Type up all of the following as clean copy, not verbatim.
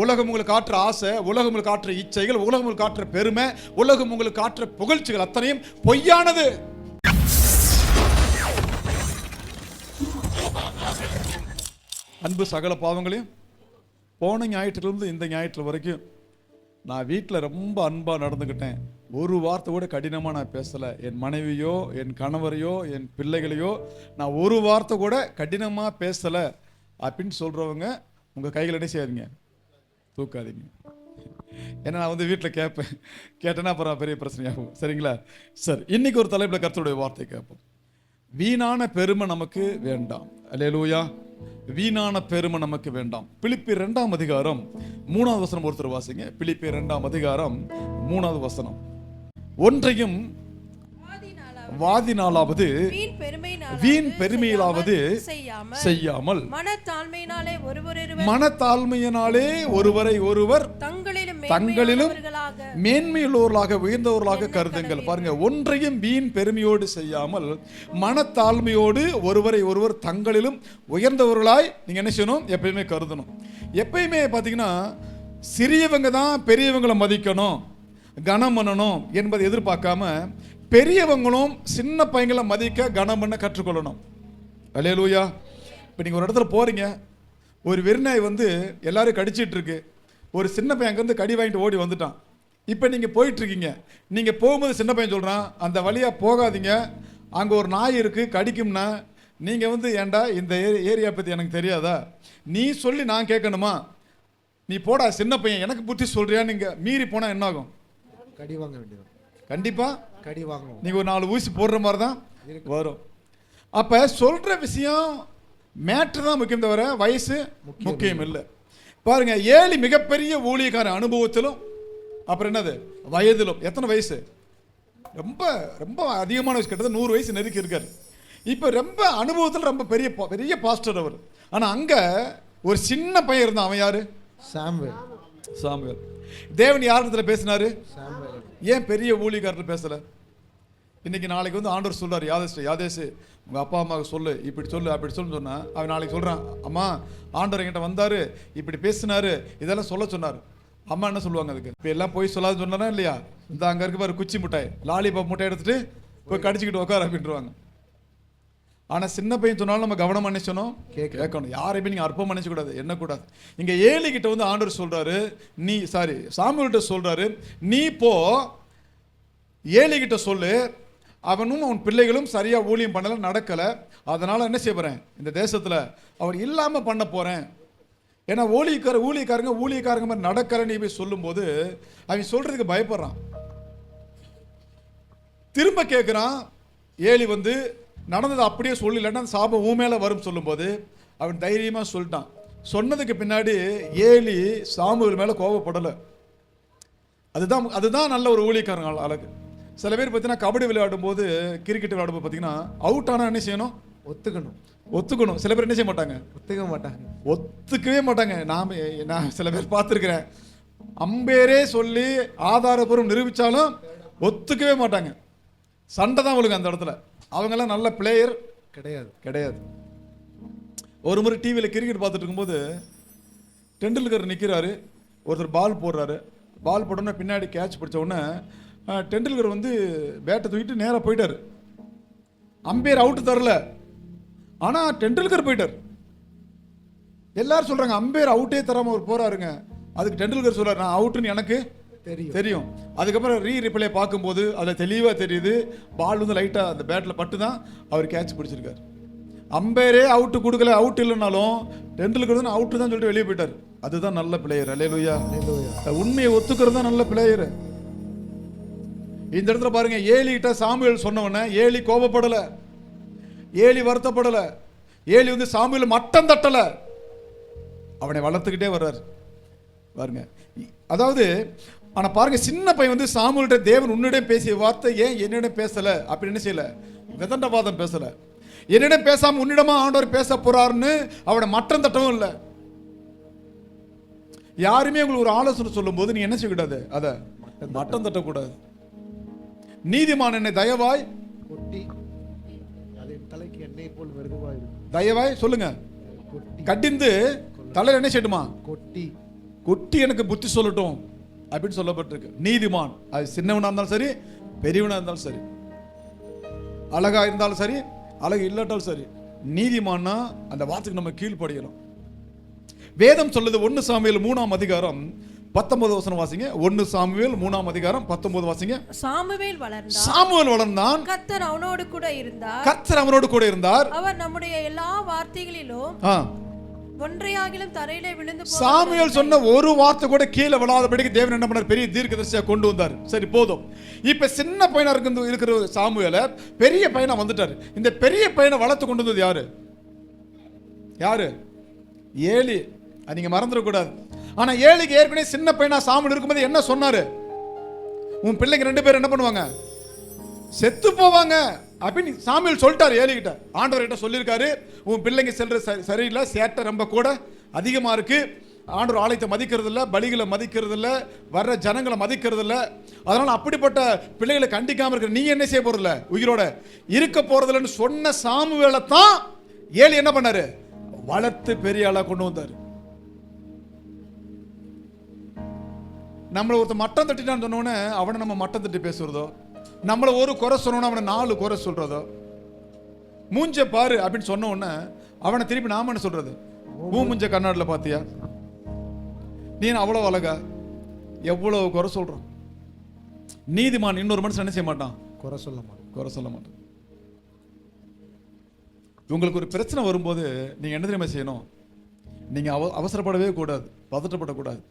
உலகம் உங்களுக்கு ஆற்ற ஆசை, உலகம் உங்களுக்கு ஆற்ற இச்சைகள், உலகம் உங்களுக்கு ஆற்ற பெருமை, உலகம் உங்களுக்கு ஆற்ற புகழ்ச்சிகள் அத்தனையும் பொய்யானது. அன்பு சகல பாவங்களையும் போன ஞாயிற்றிலிருந்து இந்த ஞாயிற்று வரைக்கும் நான் வீட்டில் ரொம்ப அன்பாக நடந்துக்கிட்டேன். ஒரு வார்த்தை கூட கடினமாக நான் பேசலை. என் மனைவியோ என் கணவரையோ என் பிள்ளைகளையோ நான் ஒரு வார்த்தை கூட கடினமாக பேசலை அப்படின்னு சொல்கிறவங்க உங்கள் கைகள் என்ன செய்யாதீங்க, தூக்காதீங்க. ஏன்னா நான் வந்து வீட்டில் கேட்டேன்னா அப்புறம் பெரிய பிரச்சனையாகும். சரிங்களா? சரி, இன்னைக்கு ஒரு தலைப்பில் கர்த்தருடைய வார்த்தை கேட்போம். வீணான பெருமை நமக்கு வேண்டாம். அல்லேலூயா. வீணான பெருமை நமக்கு வேண்டாம். பிலிப்பியர் 2ஆம் அதிகாரம் 3வது வசனம் ஒருத்தர் வாசிங்க. பிலிப்பியர் 2ஆம் அதிகாரம் 3வது வசனம். ஒன்றையும் வாதினாலாவது வீண் பெருமையிலாவது செய்யாமல் மனத்தாழ்மையினாலே ஒருவரை ஒருவர் தங்களிலும் மேன்மையுள்ளவர்களாக உயர்ந்தவர்களாக கருதுங்கள். பாருங்க, ஒன்றையும் வீண் பெருமையோடு செய்யாமல் மனத்தாழ்மையோடு ஒருவரை ஒருவர் தங்களிலும் உயர்ந்தவர்களாய் நீங்க என்ன செய்யணும், எப்பயுமே கருதணும். எப்பயுமே பாத்தீங்கன்னா சிறியவங்க தான் பெரியவங்களை மதிக்கணும், கனம் பண்ணணும் என்பதை எதிர்பார்க்காம பெரியவங்களும் சின்ன பையங்களை மதிக்க கனம் பண்ண கற்றுக்கொள்ளணும். அல்லேலூயா. இப்போ நீங்கள் ஒரு இடத்துல போகிறீங்க, ஒரு வெறிநாய் வந்து எல்லாரும் கடிச்சிட்டு இருக்கு. ஒரு சின்ன பையன் அங்கேருந்து கடி வாங்கிட்டு ஓடி வந்துட்டான். இப்போ நீங்கள் போயிட்டுருக்கீங்க. நீங்கள் போகும்போது சின்ன பையன் சொல்கிறான், அந்த வழியாக போகாதீங்க, அங்கே ஒரு நாய் இருக்குது கடிக்கும்னா. நீங்கள் வந்து ஏண்டா இந்த ஏரியா பற்றி எனக்கு தெரியாதா, நீ சொல்லி நான் கேட்கணுமா, நீ போடா சின்ன பையன் எனக்கு புத்தி சொல்கிறியா, நீங்கள் மீறி போனால் என்ன ஆகும்? கடி வாங்க வேண்டியது. கண்டிப்பாக கடி வாங்கணும். நீங்கள் ஒரு 4 ஊசி போடுற மாதிரி தான் வரும். அப்போ சொல்கிற விஷயம் மேட்ரு தான் முக்கியம், தவிர வயசு முக்கியம் இல்லை. பாருங்க, ஏழி மிகப்பெரிய ஊழியக்கார அனுபவத்திலும் அப்புறம் என்னது வயதிலும். எத்தனை வயசு? ரொம்ப ரொம்ப அதிகமான வயசு, கிட்டத்தட்ட 100 வயசு நெருக்கி இருக்கார். இப்போ ரொம்ப அனுபவத்தில் ரொம்ப பெரிய பெரிய பாஸ்டர் அவர். ஆனால் அங்கே ஒரு சின்ன பையன் இருந்தான். அவன் யாரு? சாமுவேல். தேவன் யாரிடத்துல பேசினாரு? ஏன் பெரிய ஊழியக்காரர்கள் பேசல? இன்னைக்கு நாளைக்கு வந்து ஆண்டவர் சொல்றாரு, யாதேசு உங்க அப்பா அம்மாவுக்கு சொல்லு, இப்படி சொல்லு அப்படி சொல்லு சொன்னா, அவன் நாளைக்கு சொல்றான், அம்மா ஆண்டவர் என்கிட்ட வந்தாரு, இப்படி பேசினாரு, இதெல்லாம் சொல்ல சொன்னார். அம்மா என்ன சொல்லுவாங்க அதுக்கு? இப்போ எல்லாம் போய் சொல்லாது சொன்னாரா இல்லையா? இந்த அங்க இருக்கு பாரு குச்சி முட்டாய், லாலிபாப் முட்டை எடுத்துட்டு போய் கடிச்சிக்கிட்டு உட்கார அப்படின்ட்டுருவாங்க. ஆனா சின்ன பையன் சொன்னாலும் நம்ம கவனம் நினைச்சணும், கேட்கணும். யாரையுமே நீங்க அற்பம் நினைச்ச கூடாது, என்ன கூடாது. இங்க ஏலி கிட்ட வந்து ஆண்டவர் சொல்றாரு, சாமுவேல்கிட்ட சொல்றாரு, நீ போ ஏலி கிட்ட சொல்லு, அவனும் அவன் பிள்ளைகளும் சரியா ஊழியம் பண்ணல, நடக்கல, அதனால என்ன செய்ய போறேன், இந்த தேசத்துல அவர் இல்லாம பண்ண போறேன். ஏன்னா ஊழியக்காரங்க மாதிரி நடக்கல நீ போய் சொல்லும் போது அவன் சொல்றதுக்கு பயப்படுறான். திரும்ப கேட்கிறான். ஏலி வந்து நடந்தது அப்படியே சொல்லலன்னா சாபம் ஊ மேல வரும் சொல்லும் போது அவன் தைரியமா சொல்லிட்டான். சொன்னதுக்கு பின்னாடி ஏலி சாமுவேல் மேல கோபப்படல. அதுதான் நல்ல ஒரு ஊழியக்காரங்க அழகு. சில பேர் பார்த்தீங்கன்னா கபடி விளையாடும் போது, கிரிக்கெட் விளையாடும் போது பார்த்தீங்கன்னா அவுட் ஆனால் என்ன செய்யணும்? ஒத்துக்கணும். சில பேர் என்ன செய்ய மாட்டாங்க? ஒத்துக்கவே மாட்டாங்க. நான் சில பேர் பார்த்துருக்கிறேன், அம்பேரே சொல்லி ஆதாரபூர்வம் நிரூபித்தாலும் ஒத்துக்கவே மாட்டாங்க. சண்டை தான் அவங்களுக்கு அந்த இடத்துல. அவங்கெல்லாம் நல்ல பிளேயர் கிடையாது. ஒரு முறை டிவியில் கிரிக்கெட் பார்த்துட்டு இருக்கும்போது டெண்டுல்கர் நிற்கிறாரு, ஒருத்தர் பால் போடுறாரு. பால் போட்டோன்னே பின்னாடி கேட்ச் பிடிச்ச உடனே டெண்டுல்கர் வந்து பேட்டை தூக்கிட்டு நேராக போயிட்டார். அம்பேர் அவுட்டு தரல, ஆனால் டெண்டுல்கர் போயிட்டார். எல்லாரும் சொல்றாங்க அம்பேர் அவுட்டே தராம அவர் போறாருங்க. அதுக்கு டெண்டுல்கர் சொல்றாரு, நான் அவுட்டுன்னு எனக்கு தெரியும். அதுக்கப்புறம் ரீப்ளே பார்க்கும்போது அதில் தெளிவாக தெரியுது, பால் வந்து லைட்டாக அந்த பேட்டில் பட்டு தான் அவர் கேட்ச் பிடிச்சிருக்காரு. அம்பேரே அவுட்டு கொடுக்கல, அவுட் இல்லைனாலும் டெண்டுல்கர் தான் அவுட்டு தான் சொல்லிட்டு வெளியே போயிட்டார். அதுதான் நல்ல பிளேயர். அல்லேலூயா. உண்மையை ஒத்துக்கிறது தான் நல்ல பிளேயர். இந்த இடத்துல பாருங்க, ஏலி கிட்ட சாமுவேல் சொன்னவன ஏலி கோபப்படல, ஏலி வருத்தப்படல, ஏலி வந்து சாமுவேல் மட்டம் தட்டல, அவனை வளர்த்துக்கிட்டே வர்றாரு பாருங்க. அதாவது ஆனா பாருங்க, சின்ன பையன் வந்து சாமுவேல்கிட்ட தேவன் உன்னிடம் பேசிய வார்த்தை ஏன் என்னிடம் பேசல அப்படின்னு என்ன செய்யல, விதண்டவாதம் பேசல. என்னிடம் பேசாம உன்னிடமா ஆண்டவர் பேச போறாருன்னு அவனை மட்டம் தட்டவும் இல்லை. யாருமே உங்களுக்கு ஒரு ஆலோசனை சொல்லும் போது நீங்க என்ன செய்யக்கூடாது, அதை மட்டம் தட்டக்கூடாது. நீதிமான் என்னை தயவாய் கொட்டி அதன் தலைக்கு எண்ணெய் போல் மிருதுவாய், தயவாய் சொல்லுங்க, கட்டிந்து தலையில் என்ன செய்யட்டுமா, கொட்டி குட்டி எனக்கு புத்தி சொல்லட்டும் அப்படின்னு சொல்லப்பட்டிருக்கு. நீதிமான் அது சின்னவனா இருந்தாலும் சரி, பெரியவனா இருந்தாலும் சரி, அழகா இருந்தாலும் சரி, அழகு இல்லாட்டாலும் சரி, நீதிமான்னா அந்த வார்த்தைக்கு நம்ம கீழ்ப்படியணும். வேதம் சொல்லுது 1 சாமுவேல் 3ஆம் அதிகாரம் 19 வசனம் வாசிங்க. 1 சாமுவேல் 3ஆம் அதிகாரம் 19 வாசிங்க. சாமுவேல் வளர்ந்தான், கர்த்தர் அவனோடு கூட இருந்தார், அவர் நம்முடைய எல்லா வார்த்தைகளிலும் ஒன்றையாகிலும் தரையிலே விழுந்து போகாமல். சாமுவேல் சொன்ன ஒரு வார்த்தை கூட கீழே விழாதபடிக்கு தேவன் என்ன பண்ணார்? பெரிய தீர்க்கதரிசியா கொண்டு வந்தார். சரி போதும். இப்ப சின்ன பையனா இருக்கிற சாமுவேல பெரிய பையனா வந்துட்டாரு. இந்த பெரிய பையனை வளர்த்து கொண்டு வந்தது யாரு? யாரு? ஏலி. அது நீங்க மறந்துடக்கூடாது. ஆனா ஏலிக்கு ஏற்கனவே சின்ன பையனா சாமுவேல் இருக்கும்போது என்ன சொன்னாரு? உன் பிள்ளைங்க 2 பேரும் என்ன பண்ணுவாங்க? செத்து போவாங்க அப்படின்னு சாமுவேல் சொல்லிட்டாரு ஏலிகிட்ட. ஆண்டவர்கிட்ட சொல்லியிருக்காரு, உன் பிள்ளைங்க செல்ற சரியில்லை, சேட்டை ரொம்ப கூட அதிகமா இருக்கு, ஆண்டவர் ஆலயத்தை மதிக்கிறது இல்லை, பலிகளை மதிக்கிறது இல்லை, வர்ற ஜனங்களை மதிக்கிறது இல்லை, அதனால அப்படிப்பட்ட பிள்ளைகளை கண்டிக்காம இருக்கிற நீ என்ன செய்ய போறதில்ல, உயிரோட இருக்க போறதில்லைன்னு சொன்ன சாமுவேலை தான் ஏலி என்ன பண்ணாரு? வளர்த்து பெரிய ஆளா கொண்டு வந்தாரு. நம்மளை ஒருத்தர் மட்டம் தட்டிட்டான்னு சொன்னோன்னே அவனை நம்ம மட்டம் தட்டி பேசுறதோ, நம்மளை ஒரு குறை சொன்னோன்னா அவனை 4 குறை சொல்றதோ, மூஞ்ச பாரு அப்படின்னு சொன்ன உடனே அவனை திருப்பி நாம என்ன சொல்றது? மூஞ்ச கண்ணாடில பாத்தியா, நீ அவ்வளவு அழகா, எவ்வளவு குறை சொல்றோம். நீதிமான் இன்னொரு மனுஷன் என்ன செய்ய மாட்டான்? குறை சொல்ல மாட்டான். உங்களுக்கு ஒரு பிரச்சனை வரும்போது நீங்க என்ன தெரியுமா செய்யணும்? நீங்க அவசரப்படவே கூடாது, பதட்டப்படக்கூடாது.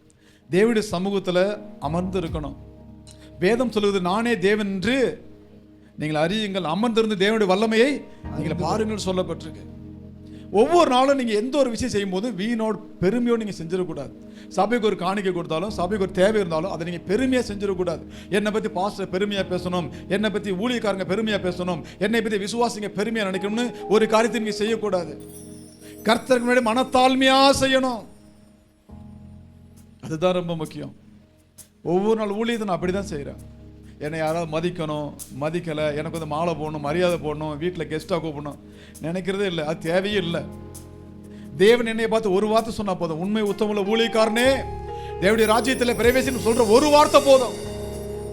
தேவனுடைய சமூகத்துல அமர்ந்து இருக்கணும். வேதம் சொல்லுவது, நானே தேவன் என்று நீங்கள் அறியுங்கள், அமர்ந்திருந்து தேவனுடைய வல்லமையை நீங்கள் பாருங்கள் சொல்லப்பட்டிருக்கு. ஒவ்வொரு நாளும் நீங்க எந்த ஒரு விஷயம் செய்யும் போது வீணோடு பெருமையோடு நீங்க செஞ்சிடக்கூடாது. சபைக்கு ஒரு காணிக்கை கொடுத்தாலும், சபைக்கு ஒரு தேவை இருந்தாலும் அதை நீங்க பெருமையா செஞ்சிடக்கூடாது. என்னை பத்தி பாஸ்டர் பெருமையா பேசணும், என்னை பத்தி ஊழியக்காரங்க பெருமையா பேசணும், என்னை பத்தி விசுவாசிங்க பெருமையா நினைக்கணும்னு ஒரு காரியத்தை நீங்க செய்யக்கூடாது. கர்த்தருக்கு முன்னாடி மனத்தாழ்மையா செய்யணும். அதுதான் ரொம்ப முக்கியம். ஒவ்வொரு நாள் ஊழியத்தை நான் அப்படிதான் செய்யறேன். என்னை யாராவது மதிக்கணும், மதிக்கலை, எனக்கு வந்து மாலை போடணும், மரியாதை போடணும், வீட்டில் கெஸ்ட்டாக கூப்பிடணும் நினைக்கிறதே இல்லை. அது தேவையே இல்லை. தேவன் என்னை பார்த்து ஒரு வார்த்தை சொன்னா போதும், உண்மை உத்தமுள்ள ஊழியக்காரனே தேவனுடைய ராஜ்யத்தில் பிரவேசின்னு சொல்ற ஒரு வார்த்தை போதும்.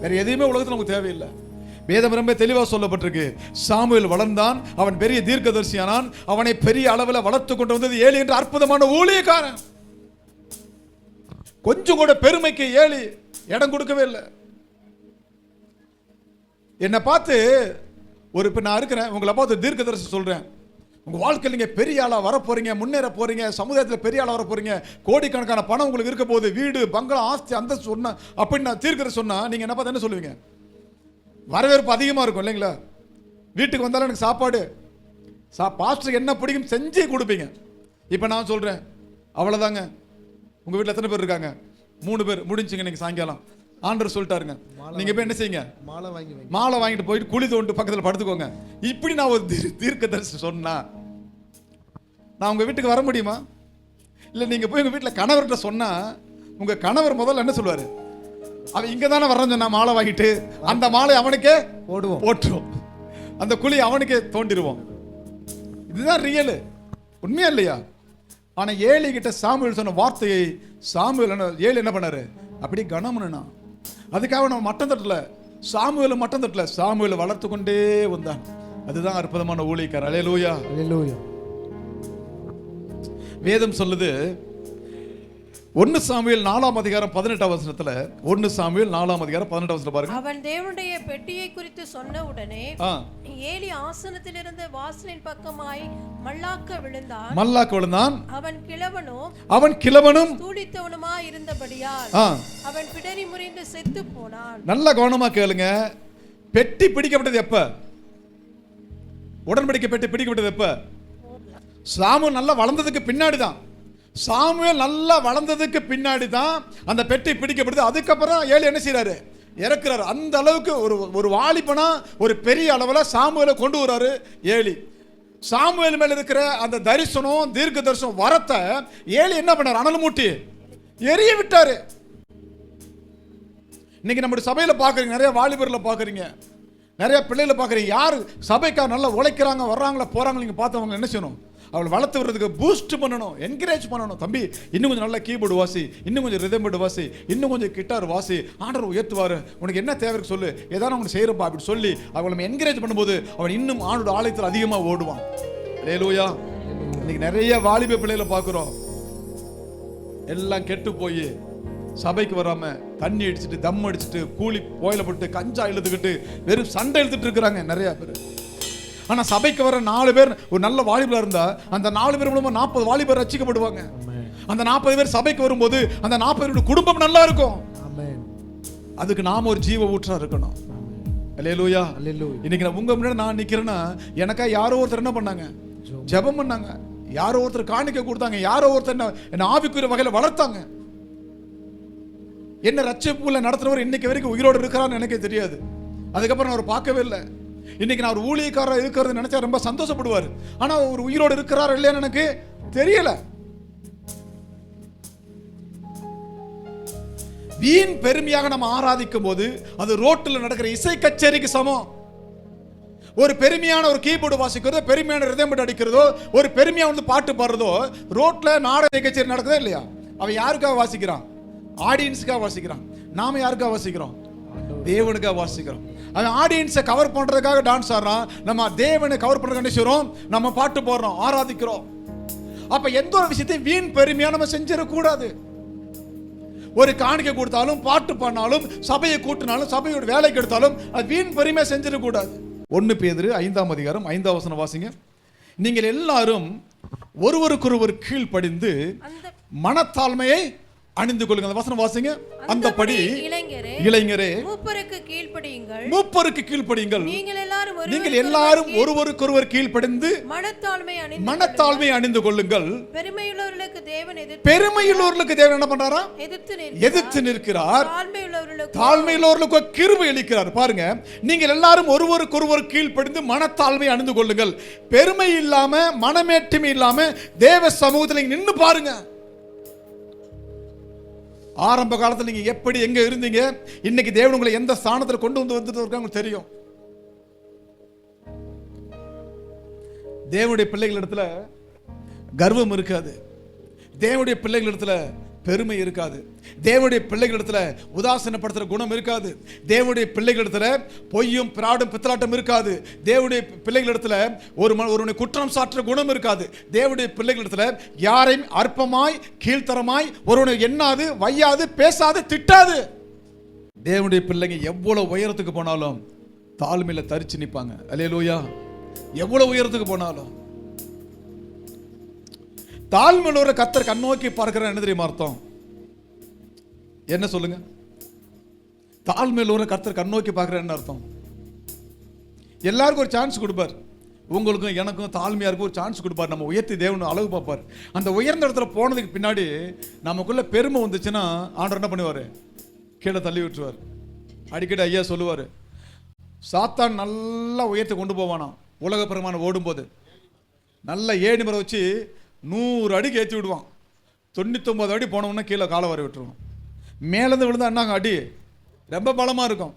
வேற எதையுமே உலகத்தில் நமக்கு தேவையில்லை. வேதம் ரொம்ப தெளிவாக சொல்லப்பட்டிருக்கு. சாமுவேல் வளர்ந்தான், அவன் பெரிய தீர்க்கதரிசியானான், அவனை பெரிய அளவில் வளர்த்து கொண்டு வந்தது ஏலி என்ற அற்புதமான ஊழியக்காரன். கொஞ்சம் கூட பெருமைக்கு ஏலி இடம் கொடுக்கவே இல்லை. என்னை பார்த்து ஒரு இப்போ நான் இருக்கிறேன், உங்களை பார்த்து தீர்க்கதரிசி சொல்றேன், உங்க வாழ்க்கையில் நீங்க பெரிய ஆளா வர போறீங்க, முன்னேற போறீங்க, சமுதாயத்தில் பெரிய ஆளா வர போறீங்க, கோடிக்கணக்கான பணம் உங்களுக்கு இருக்க போகுது, வீடு பங்களா ஆஸ்தி அந்த சொன்ன அப்படின்னு நான் தீர்க்கதரிசி சொன்னா நீங்க என்ன பார்த்து என்ன சொல்லுவீங்க? வரவேற்பு அதிகமா இருக்கும் இல்லைங்களா? வீட்டுக்கு வந்தாலும் எனக்கு சாப்பாடு பாஸ்டருக்கு என்ன பிடிக்கும் செஞ்சு கொடுப்பீங்க. இப்போ நான் சொல்றேன், அவ்வளோதாங்க. உங்க வீட்டில் எத்தனை பேர் இருக்காங்க? 3 பேர். முடிஞ்சுங்க. நீங்க சாயங்காலம் ஆண்டவர் சொல்லிட்டாருங்க, நீங்க போய் என்ன செய்யுங்க? மாலை வாங்கிட்டு போயிட்டு குழி தோண்டு பக்கத்தில் படுத்துக்கோங்க. இப்படி நான் ஒரு தீர்க்கதரிசி சொன்னா நான் உங்க வீட்டுக்கு வர முடியுமா? இல்லை நீங்க போய் உங்க வீட்டில் கணவர்கிட்ட சொன்னா உங்க கணவர் முதல்ல என்ன சொல்லுவாரு? அவன் இங்க தானே வர்றான்னு சொன்னா மாலை வாங்கிட்டு அந்த மாலை அவனுக்கே போட்டுருவோம், அந்த குழி அவனுக்கே தோண்டிடுவோம். இதுதான் ரியல், உண்மையா இல்லையா? ஆனா ஏலி கிட்ட சாமுவேல் சொன்ன வார்த்தையை ஏலி என்ன பண்ணாரு? அப்படி கனம்னா அதுக்காக நம்ம மட்டம் தட்டல, சாமுவேல் மட்டம் தட்டல, சாமுவேல் வளர்த்து கொண்டே வந்தான். அதுதான் அற்புதமான ஊழியக்காரர். அல்லேலூயா, அல்லேலூயா. வேதம் சொல்லுது 1 சாமுவேல் 4ஆம் அதிகாரம் 18ஆம் வசனத்துல, 1 சாமுவேல் 4ஆம் அதிகாரம் 18ஆம் வசனம் பாருங்க. அவன் தேவனுடைய பெட்டியை குறித்து சொன்ன உடனே ஏலி ஆசனத்திலிருந்து வாசலின் பக்கமாய் மல்லாக்க விழுந்தான். அவன் கிழவனும் தூளித்தவனுமாய் இருந்தபடியால் அவன் பிடரி முறிந்து செத்து போனான். நல்ல கவனமா கேளுங்க. பெட்டி பிடிக்கப்பட்டது எப்ப? உடன்படிக்கை பெட்டி பிடிக்கப்பட்டது எப்ப? சாமுவேல் நல்லா வளர்ந்ததுக்கு பின்னாடி தான். சாமுவேல் நல்லா வளர்ந்ததுக்கு பின்னாடி தான் அந்த பெட்டி பிடிக்கப்படுது. அதுக்கப்புறம் ஏலி என்ன செய்யறாரு? இறக்குறாரு. அந்த அளவுக்கு ஒரு வாலிபனா ஒரு பெரிய அளவில் சாமுவேலை கொண்டு வராரு ஏலி. சாமுவேல் மேல இருக்கிற அந்த தரிசனம், தீர்க்க தரிசனம் வரத்தை ஏலி என்ன பண்ணாரு? அனல் மூட்டி எரிய விட்டாரு. இன்னைக்கு நம்முடைய சபையில பாக்குறீங்க, நிறைய வாலிபர்ல பாக்குறீங்க, நிறைய பிள்ளைகளை பாக்குறீங்க. யார் சபைக்காக நல்லா உழைக்கிறாங்க, வர்றாங்களா போறாங்க, நீங்க பார்த்தவங்க என்ன செய்யணும்? அவளை வளர்த்து வர்றதுக்கு பூஸ்ட் பண்ணணும், என்கரேஜ் பண்ணணும். தம்பி இன்னும் கொஞ்சம் நல்லா கீபோர்டு வாசி, இன்னும் கொஞ்சம் ரிதம் போர்டு வாசி, இன்னும் கொஞ்சம் கிட்டார் வாசி, ஆண்டவர் உயர்த்துவார், உனக்கு என்ன தேவை சொல்லு, ஏதாவது உனக்கு செய்யறப்பா அப்படி சொல்லி அவளை நம்ம என்கரேஜ் பண்ணும்போது அவன் இன்னும் ஆண்டோட ஆலயத்தில் அதிகமாக ஓடுவான். அல்லேலூயா. இன்னைக்கு நிறைய வாலிப பிள்ளைகளை பார்க்குறோம், எல்லாம் கெட்டு போய் சபைக்கு வராம தண்ணி அடிச்சுட்டு தம் அடிச்சுட்டு கூலி போயில போட்டு கஞ்சா இழுத்துக்கிட்டு வெறும் சண்டை இழுத்துட்டு இருக்கிறாங்க நிறைய பேர். ஆனா சபைக்கு வர 4 பேர் ஒரு நல்ல வாலிபரா இருந்தா அந்த 4 பேர் மூலமா 40 வாலிபர் ரட்சிக்கப்படுவாங்க. அந்த 40 பேர் சபைக்கு வரும்போது அந்த 40 பேரோட குடும்பம் நல்லா இருக்கும். அதுக்கு நாம ஒரு ஜீவ ஊற்றா இருக்கணும். அல்லேலூயா. இன்னைக்கு நான் உங்க முன்னாடி நான் நிக்கிறேன்னா எனக்கா யாரோ ஒருத்தர் என்ன பண்ணாங்க, ஜெபம் பண்ணாங்க, யாரோ ஒருத்தர் காணிக்கை கொடுத்தாங்க, யாரோ ஒருத்தர் என்ன ஆவிக்குரிய வகையில வளர்த்தாங்க. என்ன ரட்சிப்புல நடத்துறவர் இன்னைக்கு வரைக்கும் உயிரோடு இருக்கிறான்னு எனக்கே தெரியாது. அதுக்கப்புறம் நான் அவர் பார்க்கவே இல்லை. இன்னைக்கு நான் ஒரு ஊழியக்காரர் இருக்கிறது நினைச்சா ரொம்ப சந்தோஷப்படுவார். ஆனா ஒரு உயிரோடு இருக்கிறார் இல்லையான்னு எனக்கு தெரியல. வீண் பெருமையாக நம்ம ஆராதிக்கும் போது அது ரோட்டில் நடக்கிற இசை கச்சேரிக்கு சமம். ஒரு பெருமையான ஒரு கீபோர்டு வாசிக்கிறதோ, பெருமையான ரிதம் அடிக்கிறதோ, ஒரு பெருமையா வந்து பாட்டு பாடுறதோ, ரோட்ல நாடக கச்சேரி நடக்குதா இல்லையா? அவன் யாருக்காக வாசிக்கிறான்? ஆடியன்ஸுக்காக வாசிக்கிறான். நாம யாருக்காக வாசிக்கிறோம்? தேவனுக்காக வாசிக்கிறோம். அவன் ஆடியன்ஸை கவர் பண்றதுக்காக டான்ஸ் ஆடுறான், நம்ம தேவனை கவர் பண்றதுக்காக நம்ம பாட்டு போடுறோம், ஆராதிக்கிறோம். அப்ப எந்த ஒரு விஷயத்தையும் வீண் பெருமையா நம்ம செஞ்சிடக்கூடாது. ஒரு காணிக்கை கொடுத்தாலும், பாட்டு பண்ணாலும், சபையை கூட்டினாலும், சபையோட வேலைக்கு எடுத்தாலும் அது வீண் பெருமையா செஞ்சிடக்கூடாது. 1 பேதுரு 5ஆம் அதிகாரம் 5ஆம் வசனம் வாசிங்க. நீங்கள் எல்லாரும் ஒருவருக்கொருவர் கீழ்ப்படிந்து மனத்தாழ்மையை அணிந்து கொள்ளுங்கள். வசனம் வாசிங்க. அந்தபடி இளைஞரே மூப்பருக்கு கீழ்ப்படியுங்கள். நீங்கள் எல்லாரும் ஒருவருக்கொருவர் கீழ்ப்படிந்து மனத்தாழ்மை அணிந்து கொள்ளுங்கள். பெருமையுள்ளவர்களுக்கு தேவன் என்ன பண்றாரா? எதிர்த்து நிற்கிறார். தாழ்மையுள்ளவர்களுக்கு கிருபை அளிக்கிறார். பாருங்க, நீங்கள் எல்லாரும் ஒருவருக்கொருவர் கீழ்ப்படிந்து மனத்தாழ்மை அணிந்து கொள்ளுங்கள். பெருமை இல்லாம, மனமேட்டுமை இல்லாம தேவ சமூகத்தில் நின்று பாருங்க. ஆரம்ப காலத்தில் நீங்க எப்படி எங்க இருந்தீங்க, இன்னைக்கு தேவன் உங்களை எந்த ஸ்தானத்தில் கொண்டு வந்து உங்களுக்கு தெரியும். தேவனுடைய பிள்ளைகளிடத்துல கர்வம் இருக்காது. தேவனுடைய பிள்ளைகளிடத்துல பெருமை இருக்காது. தேவனுடைய பிள்ளைகளிடத்துல உதாசீனப்படுத்துற குணம் இருக்காது. தேவனுடைய பிள்ளைகளிடத்துல பொய்யும் பிராடும் பித்தலாட்டம் இருக்காது. தேவனுடைய பிள்ளைகளிடத்துல ஒருவனை குற்றம் சாட்டுற குணம் இருக்காது. தேவனுடைய பிள்ளைகளிடத்துல யாரையும் அற்பமாய் கீழ்த்தரமாய் ஒருவனை எண்ணாது, வையாது, பேசாது, திட்டாது. தேவனுடைய பிள்ளைங்க எவ்வளவு உயரத்துக்கு போனாலும் தாழ்மையில தரிச்சு நிற்பாங்க. அல்லேலூயா. எவ்வளவு உயரத்துக்கு போனாலும் தாழ்மையில் ஒரு கர்த்தர் கண்ணோக்கி பார்க்கிற என்ன தெரியுமா அர்த்தம்? என்ன சொல்லுங்க? தாழ்மையில் ஒரு கர்த்தர் கண்ணோக்கி பார்க்கிற என்ன அர்த்தம்? எல்லாருக்கும் ஒரு சான்ஸ் கொடுப்பார். உங்களுக்கும் எனக்கும் தாழ்மையா இருக்கும் ஒரு சான்ஸ் கொடுப்பார். நம்ம உயர்த்தி தேவன் அளவு பார்ப்பார். அந்த உயர்ந்த இடத்துல போனதுக்கு பின்னாடி நமக்குள்ள பெருமை வந்துச்சுன்னா ஆண்டவர் என்ன பண்ணுவார்? கீழே தள்ளி விட்டுருவார். அடிக்கடி ஐயா சொல்லுவார், சாத்தான் நல்லா உயர்த்தி கொண்டு போவானா உலக பிரமாணம் ஓடும்போது. நல்ல ஏணி மரம் வச்சு 100 அடிக்கு ஏற்றி விடுவான். 99 அடி போனவுடனே கீழே காலை வர விட்டுருவான். மேலேருந்து விழுந்தா என்னங்க அடி ரொம்ப பலமாக இருக்கும்.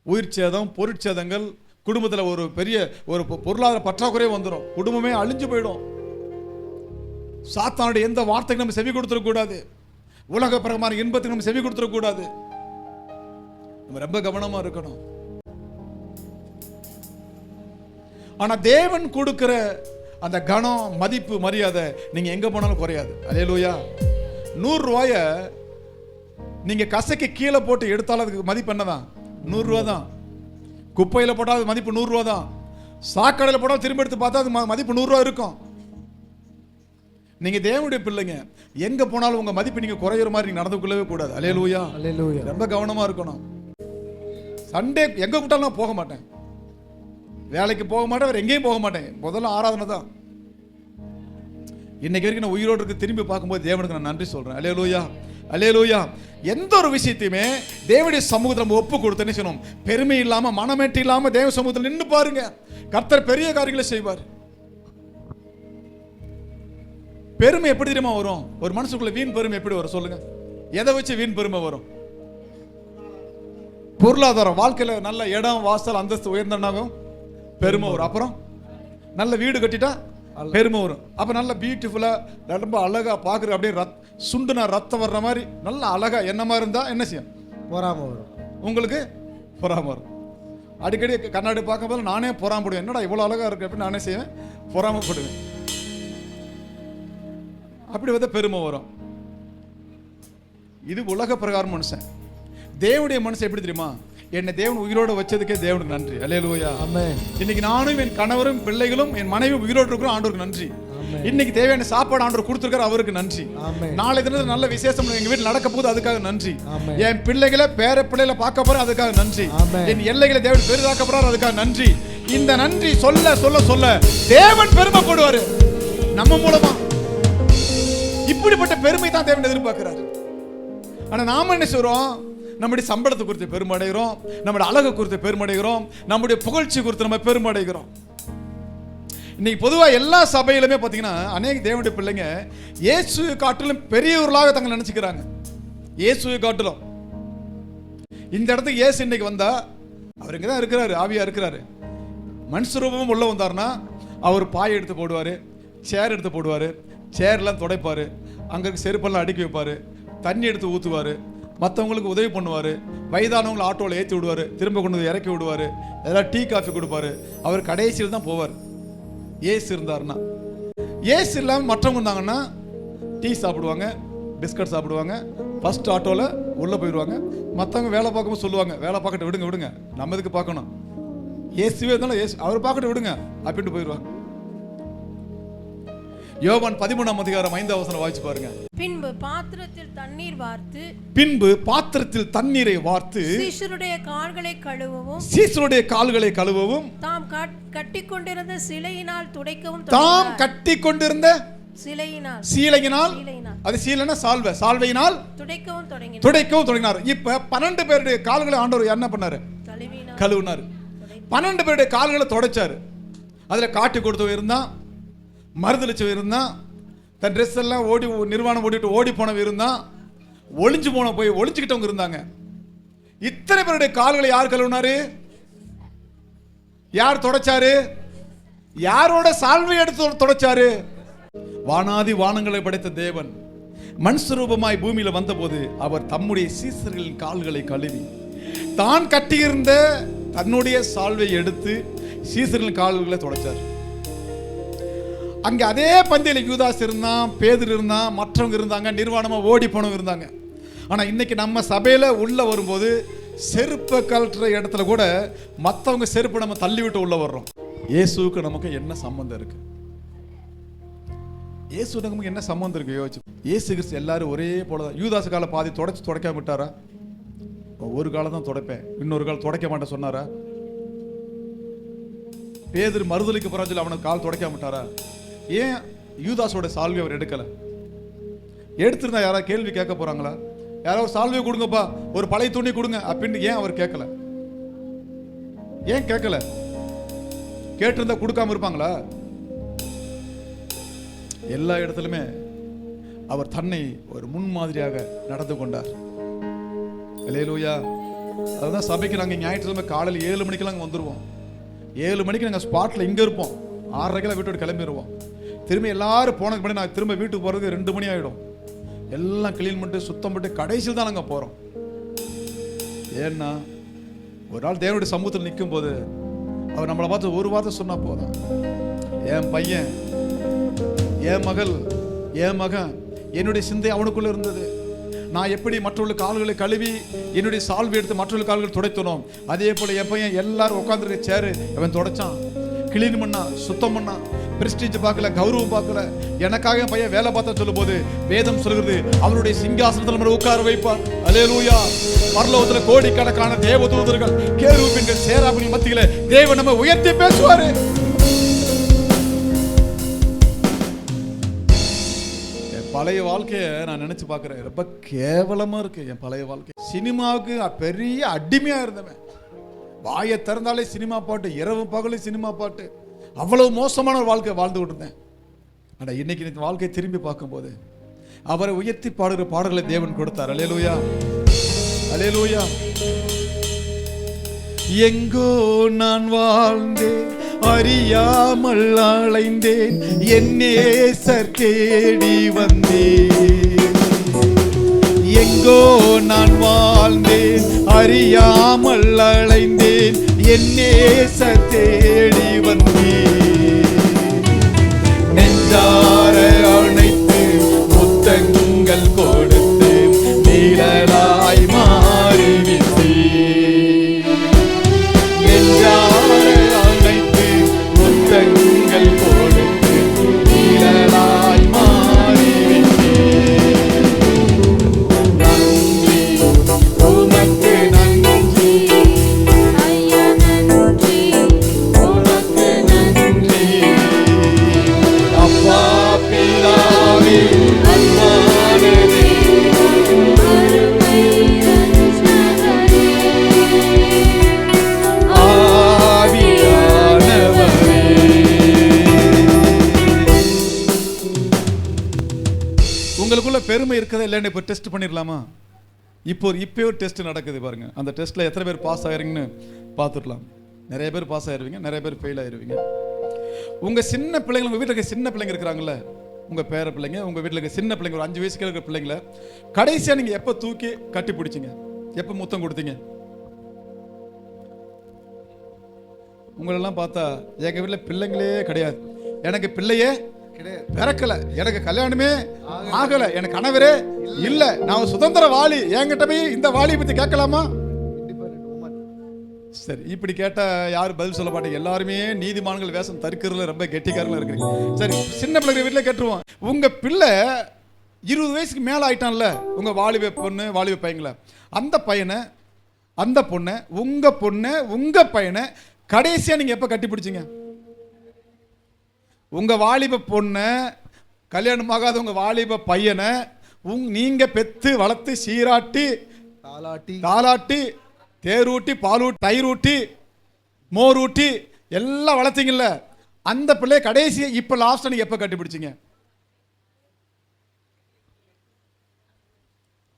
உயிர் சேதம், பொருட்சேதங்கள், குடும்பத்தில் ஒரு பெரிய ஒரு பொருளாதார பற்றாக்குறையே வந்துடும். குடும்பமே அழிஞ்சு போயிடும். சாத்தானுடைய எந்த வார்த்தைக்கு நம்ம செவி கொடுத்துடக்கூடாது. உலக பிரகார இன்பத்துக்கு நம்ம செவி கொடுத்துடக்கூடாது. நம்ம ரொம்ப கவனமாக இருக்கணும். ஆனால் தேவன் கொடுக்கிற அந்த கணம், மதிப்பு, மரியாதை நீங்க எங்க போனாலும் குறையாது. அல்லேலூயா. 100 ரூபாய நீங்க கசைக்கு கீழே போட்டு எடுத்தாலும் அதுக்கு மதிப்பு என்னதான்? 100 ரூபா தான். குப்பையில போட்டால் அது மதிப்பு 100 ரூபா தான். சாக்கடையில் போட்டால் திரும்ப எடுத்து பார்த்தா அது மதிப்பு 100 ரூபா இருக்கும். நீங்க தேவனுடைய பிள்ளைங்க, எங்க போனாலும் உங்க மதிப்பு நீங்க குறையிற மாதிரி நீங்க நடந்து கொள்ளவே கூடாது. அல்லேலூயா. ரொம்ப கவனமா இருக்கணும். சண்டே எங்க கூட்டாலும் நான் போக மாட்டேன், வேலைக்கு போக மாட்டேன், வேற எங்கேயும் போக மாட்டேன். முதல்ல ஆராதனை தான். இன்னைக்கு வரைக்கும் நான் உயிரோடு இருக்கு திரும்பி பார்க்கும்போது தேவனுக்கு நான் நன்றி சொல்றேன். அல்லேலூயா, அல்லேலூயா. எந்த ஒரு விஷயத்தையுமே தேவனுடைய சமூகத்தில் நம்ம ஒப்பு கொடுத்தேன்னு சொன்னோம். பெருமை இல்லாம, மனமேட்டு இல்லாம தேவ சமூகத்தில் நின்று பாருங்க. கர்த்தர் பெரிய காரியங்களை செய்வார். பெருமை எப்படி தெரியுமா வரும்? ஒரு மனசுக்குள்ள வீண் பெருமை எப்படி வரும் சொல்லுங்க? எதை வச்சு வீண் பெருமை வரும்? பொருளாதாரம், வாழ்க்கையில நல்ல இடம், வாசல், அந்தஸ்து உயர்ந்தனாகும் பெருமை வரும். அப்புறம் நல்ல வீடு கட்டிட்டா பெருமை வரும். அப்ப நல்ல பியூட்டிஃபுல்லா ரொம்ப அழகா பாக்குற, அப்படியே சுண்டுனா ரத்தம் வர்ற மாதிரி நல்ல அழகா என்னமா இருந்தா என்ன செய்யும்? பொறாம வரும். உங்களுக்கு பொறாம வரும். அடிக்கடி கண்ணாடி பார்க்கும் போது நானே பொறாமப்படுவேன், என்னடா இவ்வளவு அழகா இருக்கு அப்படின்னு நானே செய்வேன், பொறாமப்படுவேன். அப்படி வந்து பெருமை வரும். இது உலக பிரகாரம் மனுஷன். தேவனுடைய மனுஷன் எப்படி தெரியுமா? என்னை தேவன் உயிரோடு வச்சதுக்கே தேவனுக்கு நன்றி. அல்லேலூயா. ஆமென். இன்னைக்கு நானும் என் கணவரும் பிள்ளைகளும் என் மனைவி உயிரோடு இருக்கிறோம், ஆண்டவருக்கு நன்றி. இன்னைக்கு தேவையான சாப்பாடு ஆண்டவர் கொடுத்திருக்காரு, அவருக்கு நன்றி. நாளை தினத்துல நல்ல விசேஷம் எங்க வீட்டில் நடக்க போகுது, அதுக்காக நன்றி. என் பிள்ளைகளை பேர பிள்ளைகளை பார்க்க போறேன், அதுக்காக நன்றி. என் எல்லைகளை தேவன் பெரிதாக்க போறார், அதுக்காக நன்றி. இந்த நன்றி சொல்ல சொல்ல சொல்ல தேவன் பெருமைப்படுவாரு நம்ம மூலமா. இப்படிப்பட்ட பெருமை தான் தேவன் எதிர்பார்க்கிறார். ஆனா நாம என்ன சொல்றோம்? நம்முடைய சம்பளத்தை குறித்து பெருமடைகிறோம், நம்முடைய அழகு குறித்து பெருமடைகிறோம், நம்முடைய புகழ்ச்சி குறித்து நம்ம பெருமடைகிறோம். இன்னைக்கு பொதுவாக எல்லா சபையிலுமே பார்த்தீங்கன்னா அநேக தேவனுடைய பிள்ளைங்க இயேசுவை காட்டிலும் பெரியவர்களாக தங்களை நினைச்சுக்கிறாங்க. இயேசுவை காட்டிலும் இந்த இடத்துக்கு இயேசு இன்னைக்கு வந்தா அவர் இங்கே தான் இருக்கிறாரு, ஆவியா இருக்கிறாரு. மனுஷ ரூபமும் உள்ள வந்தாருன்னா அவர் பாயை எடுத்து போடுவார், சேர் எடுத்து போடுவார், சேர்லாம் துடைப்பார், அங்கே இருக்க செருப்பெல்லாம் அடுக்கி வைப்பார், தண்ணி எடுத்து ஊற்றுவார், மற்றவங்களுக்கு உதவி பண்ணுவார், வயதானவங்களை ஆட்டோவில் ஏற்றி விடுவார், திரும்ப கொண்டு வந்து இறக்கி விடுவார், ஏதாவது டீ காஃபி கொடுப்பாரு. அவர் கடைசியில் தான் போவார். ஏசு இருந்தாருன்னா. ஏசு இல்லாமல் மற்றவங்க இருந்தாங்கன்னா டீ சாப்பிடுவாங்க, பிஸ்கட் சாப்பிடுவாங்க, ஃபர்ஸ்ட் ஆட்டோவில் உள்ளே போயிடுவாங்க. மற்றவங்க வேலை பார்க்கும்போது சொல்லுவாங்க, வேலை பார்க்கட்டு விடுங்க விடுங்க, நம்ம இதுக்கு பார்க்கணும், ஏசுவே இருந்தாலும் ஏசு அவர் பார்க்கட்டு விடுங்க அப்படின்ட்டு போயிடுவாங்க. யோவான் 13ஆம் அதிகாரம் 5ஆம் வசனம் வாசிச்சு பாருங்க. பின்பு பாத்திரத்தில் தண்ணீர் வார்த்து, பின்பு பாத்திரத்தில் தண்ணீரை வார்த்து சீஷருடைய கால்களை கழுவவும், சீஷருடைய கால்களை கழுவவும், தாம் கட்டிக்கொண்டிருந்த சிலையினால் துடைக்கவும், தாம் கட்டிக்கொண்டிருந்த சீலையினால், அது சீலைனா சால்வை, சால்வையினால் துடைக்கவும் தொடங்கினார். இப்ப 12 பேருடைய கால்களை ஆண்டவர் என்ன பண்ணாரு? கழுவினார். 12 பேருடைய கால்களை துடைச்சாரு. அதுல காட்டி கொடுத்தவன் இருந்தான், மறுதளிச்சவன் இருந்தான், தன் ட்ரெஸ் எல்லாம் ஓடி நிர்வாணம் ஓடிட்டு ஓடி போனவன் இருந்தான், ஒளிஞ்சு போன போய் ஒளிஞ்சுக்கிட்டவங்க இருந்தாங்க. இத்தனை பேருடைய கால்களை யார் கழுவினாரு? யார் தொடச்சாரு? யாரோட சால்வை எடுத்து தொடச்சாரு? வானாதி வானங்களை படைத்த தேவன் மனுஷ ரூபமாய் பூமியில வந்தபோது அவர் தம்முடைய சீசர்களின் கால்களை கழுவி தான் கட்டியிருந்த தன்னுடைய சால்வை எடுத்து சீசர்களின் கால்களை தொடச்சார். அங்க அதே பந்தியில் யூதாஸ் இருந்தான், பேதுரு இருந்தான், மற்றவங்க இருந்தாங்க, நிர்வாணமா ஓடி போனவங்க இருந்தாங்க. ஆனா இன்னைக்கு நம்ம சபையில உள்ள வரும்போது செருப்பை கழட்டுற இடத்துல கூட மற்றவங்க செருப்பை நம்ம தள்ளி விட்டு உள்ள வர்றோம். இயேசுவுக்கு நமக்கு என்ன சம்பந்தம் இருக்கு? இயேசு நமக்கு என்ன சம்பந்தம் இருக்கு? யோசிச்சு. இயேசு கிறிஸ்து எல்லாரும் ஒரே போலதான். யூதாஸ் கால பாதி துடைக்காம விட்டாரா? ஒரு காலம் தான் துடைப்பேன், இன்னொரு காலம் துடைக்க மாட்டேன் சொன்னாரா? பேதுரு மறுதலிக்கு போறாச்சு, அவனுக்கு கால் துடைக்காம விட்டாரா? ஏன் யூதாஸோட சால்வை அவர் எடுக்கல? எடுத்திருந்தா யாராவது கேள்வி கேட்க போறாங்களா? யாராவது சால்வை கொடுங்கப்பா, ஒரு பழைய துணி கொடுங்க அப்படின்னு ஏன் அவர் கேட்கல? ஏன் கேட்கல? கேட்டிருந்தா கொடுக்காம இருப்பாங்களா? எல்லா இடத்துலுமே அவர் தன்னை ஒரு முன்மாதிரியாக நடந்து கொண்டார். அல்லேலூயா. அதுதான் சபைக்கு நாங்கள் ஞாயிற்றுக்கிழமை காலையில் 7 மணிக்கெல்லாம் அங்கே வந்துடுவோம். 7 மணிக்கு நாங்கள் ஸ்பாட்டில் இங்கே இருப்போம். 6:30 வீட்டோடு கிளம்பிடுவோம். திரும்பி எல்லாரும் போனதுக்கு முன்னாடி நான் திரும்ப வீட்டுக்கு போகிறதுக்கு 2 மணி ஆகிடும். எல்லாம் கிளீன் பண்ணிட்டு சுத்தம் பண்ணிட்டு கடைசியில் தான் நாங்கள் போகிறோம். ஏன்னா ஒரு நாள் தேவனுடைய சமூகத்தில் நிற்கும் போது அவர் நம்மளை பார்த்து ஒரு வார்த்தை சொன்னா போதும், என் பையன், என் மகள், என் மகன், என்னுடைய சிந்தை அவனுக்குள்ள இருந்தது. நான் எப்படி மற்றவர்கள் கால்களை கழுவி என்னுடைய சால்வை எடுத்து மற்றவர்கள் கால்கள் துடைத்தனோம், அதே போல என் பையன் எல்லாரும் உட்காந்துருக்க சேரு அவன் துடைச்சான், கிளீன் பண்ணா, சுத்தம் பண்ணா. பிரஸ்டீஜ் பார்க்கல, கௌரவம் பார்க்கல. எனக்காக என் பையன் வேலை பார்த்தா சொல்லும் போது வேதம் சொல்கிறது அவருடைய சிங்காசனத்தில் நம்ம உட்கார வைப்பார். அல்லேலூயா. பரலோகத்தில் கோடிக்கணக்கான தேவதூதர்கள், கேருபீன்கள், சேராபீன்கள் மத்தியில தேவன் நம்ம உயர்த்தி பேசுவாரு. பழைய வாழ்க்கையை நான் நினைச்சு பார்க்கிறேன், ரொம்ப கேவலமா இருக்கு என் பழைய வாழ்க்கை. சினிமாவுக்கு பெரிய அடிமையா இருந்தவன். வாயை திறந்தாலே சினிமா பாட்டு, இரவு பகலும் சினிமா பாட்டு, அவ்வளவு மோசமான ஒரு வாழ்க்கை வாழ்ந்து கொண்டிருந்தேன். ஆனா இன்னைக்கு இந்த வாழ்க்கையை திரும்பி பார்க்கும்போது அவரை உயர்த்தி பாடுகிற பாடல்களை தேவன் கொடுத்தார். அல்லேலூயா, அல்லேலூயா. எங்கோ நான் வாழ்ந்தேன் அறியாமல் அலைந்தேன், என் நேசர் தேடி வந்தேன். எங்கோ நான் வாழ்ந்தேன், அறியாமல் அலைந்தேன், என் நேசர் தேடி வந்தேன். நெஞ்சார அணைத்து முத்தங்கள் கொடுத்து நிழலாய் மாறிவிட்டேன். நெஞ்சார அணைத்து முத்தங்கள் கொடுத்து நிழலாய் மாறிவிட்டேன். நன்றி உமக்கு நன்றி, ஐயா நன்றி, உமக்கு நன்றி. அப்பா பிதாவே அன்பான அருமை ரட்சகரே, ஆவியானவரே. உங்களுக்குள்ள பெருமை இருக்கதா இல்லைன்னு இப்போ டெஸ்ட் பண்ணிடலாமா? இப்போ ஒரு டெஸ்ட் நடக்குது பாருங்க. அந்த டெஸ்ட்ல எத்தனை பேர் பாஸ் ஆயிருங்கன்னு பார்த்துடலாம். நிறைய பேர் பாஸ் ஆயிருவீங்க, நிறைய பேர் ஃபெயில் ஆயிருவீங்க. உங்க சின்ன பிள்ளைங்க, உங்க வீட்டில் இருக்க சின்ன பிள்ளைங்க இருக்கிறாங்கல்ல, உங்க பேர பிள்ளைங்க, உங்க வீட்டில் இருக்க சின்ன பிள்ளைங்க, ஒரு 5 வயசுக்கு இருக்கிற பிள்ளைங்கள கடைசியா நீங்க எப்ப தூக்கி கட்டி பிடிச்சிங்க? எப்ப முத்தம் கொடுத்தீங்க? உங்களெல்லாம் பார்த்தா எங்க வீட்டில் பிள்ளைங்களே கிடையாது, எனக்கு பிள்ளையே பிறக்கல, எனக்கு கல்யாணமே ஆகல, எனக்கு கணவரே இல்ல, நான் சுதந்திர வாலி, என்கிட்ட போய் இந்த வாலியை பத்தி கேட்கலாமா? சரி, இப்படி கேட்டா யாரும் பதில் சொல்ல மாட்டீங்க. எல்லாருமே நீதிமான்கள் வேஷம் தரிக்கிறதுல ரொம்ப கெட்டிக்காரங்களா இருக்கிறீங்க. சரி, சின்ன பிள்ளைங்க வீட்டில் கேட்டுருவோம். உங்க பிள்ளை 20 வயசுக்கு மேல ஆயிட்டான்ல, உங்க வாலிப பொண்ணு வாலிப பையங்கள, அந்த பையனை அந்த பொண்ணை உங்க பையனை கடைசியா நீங்க எப்ப கட்டி பிடிச்சீங்க? உங்க வாலிப பொண்ணை, கல்யாணம் ஆகாத உங்க வாலிப பையனை நீங்க பெத்து வளர்த்து சீராட்டி தாலாட்டி தேரூட்டி பாலூட்டி தயிரூட்டி மோரூட்டி எல்லாம் வளர்த்தீங்கல்ல, அந்த பிள்ளைய கடைசி இப்ப லாஸ்ட் நீங்க எப்ப கட்டி பிடிச்சீங்க?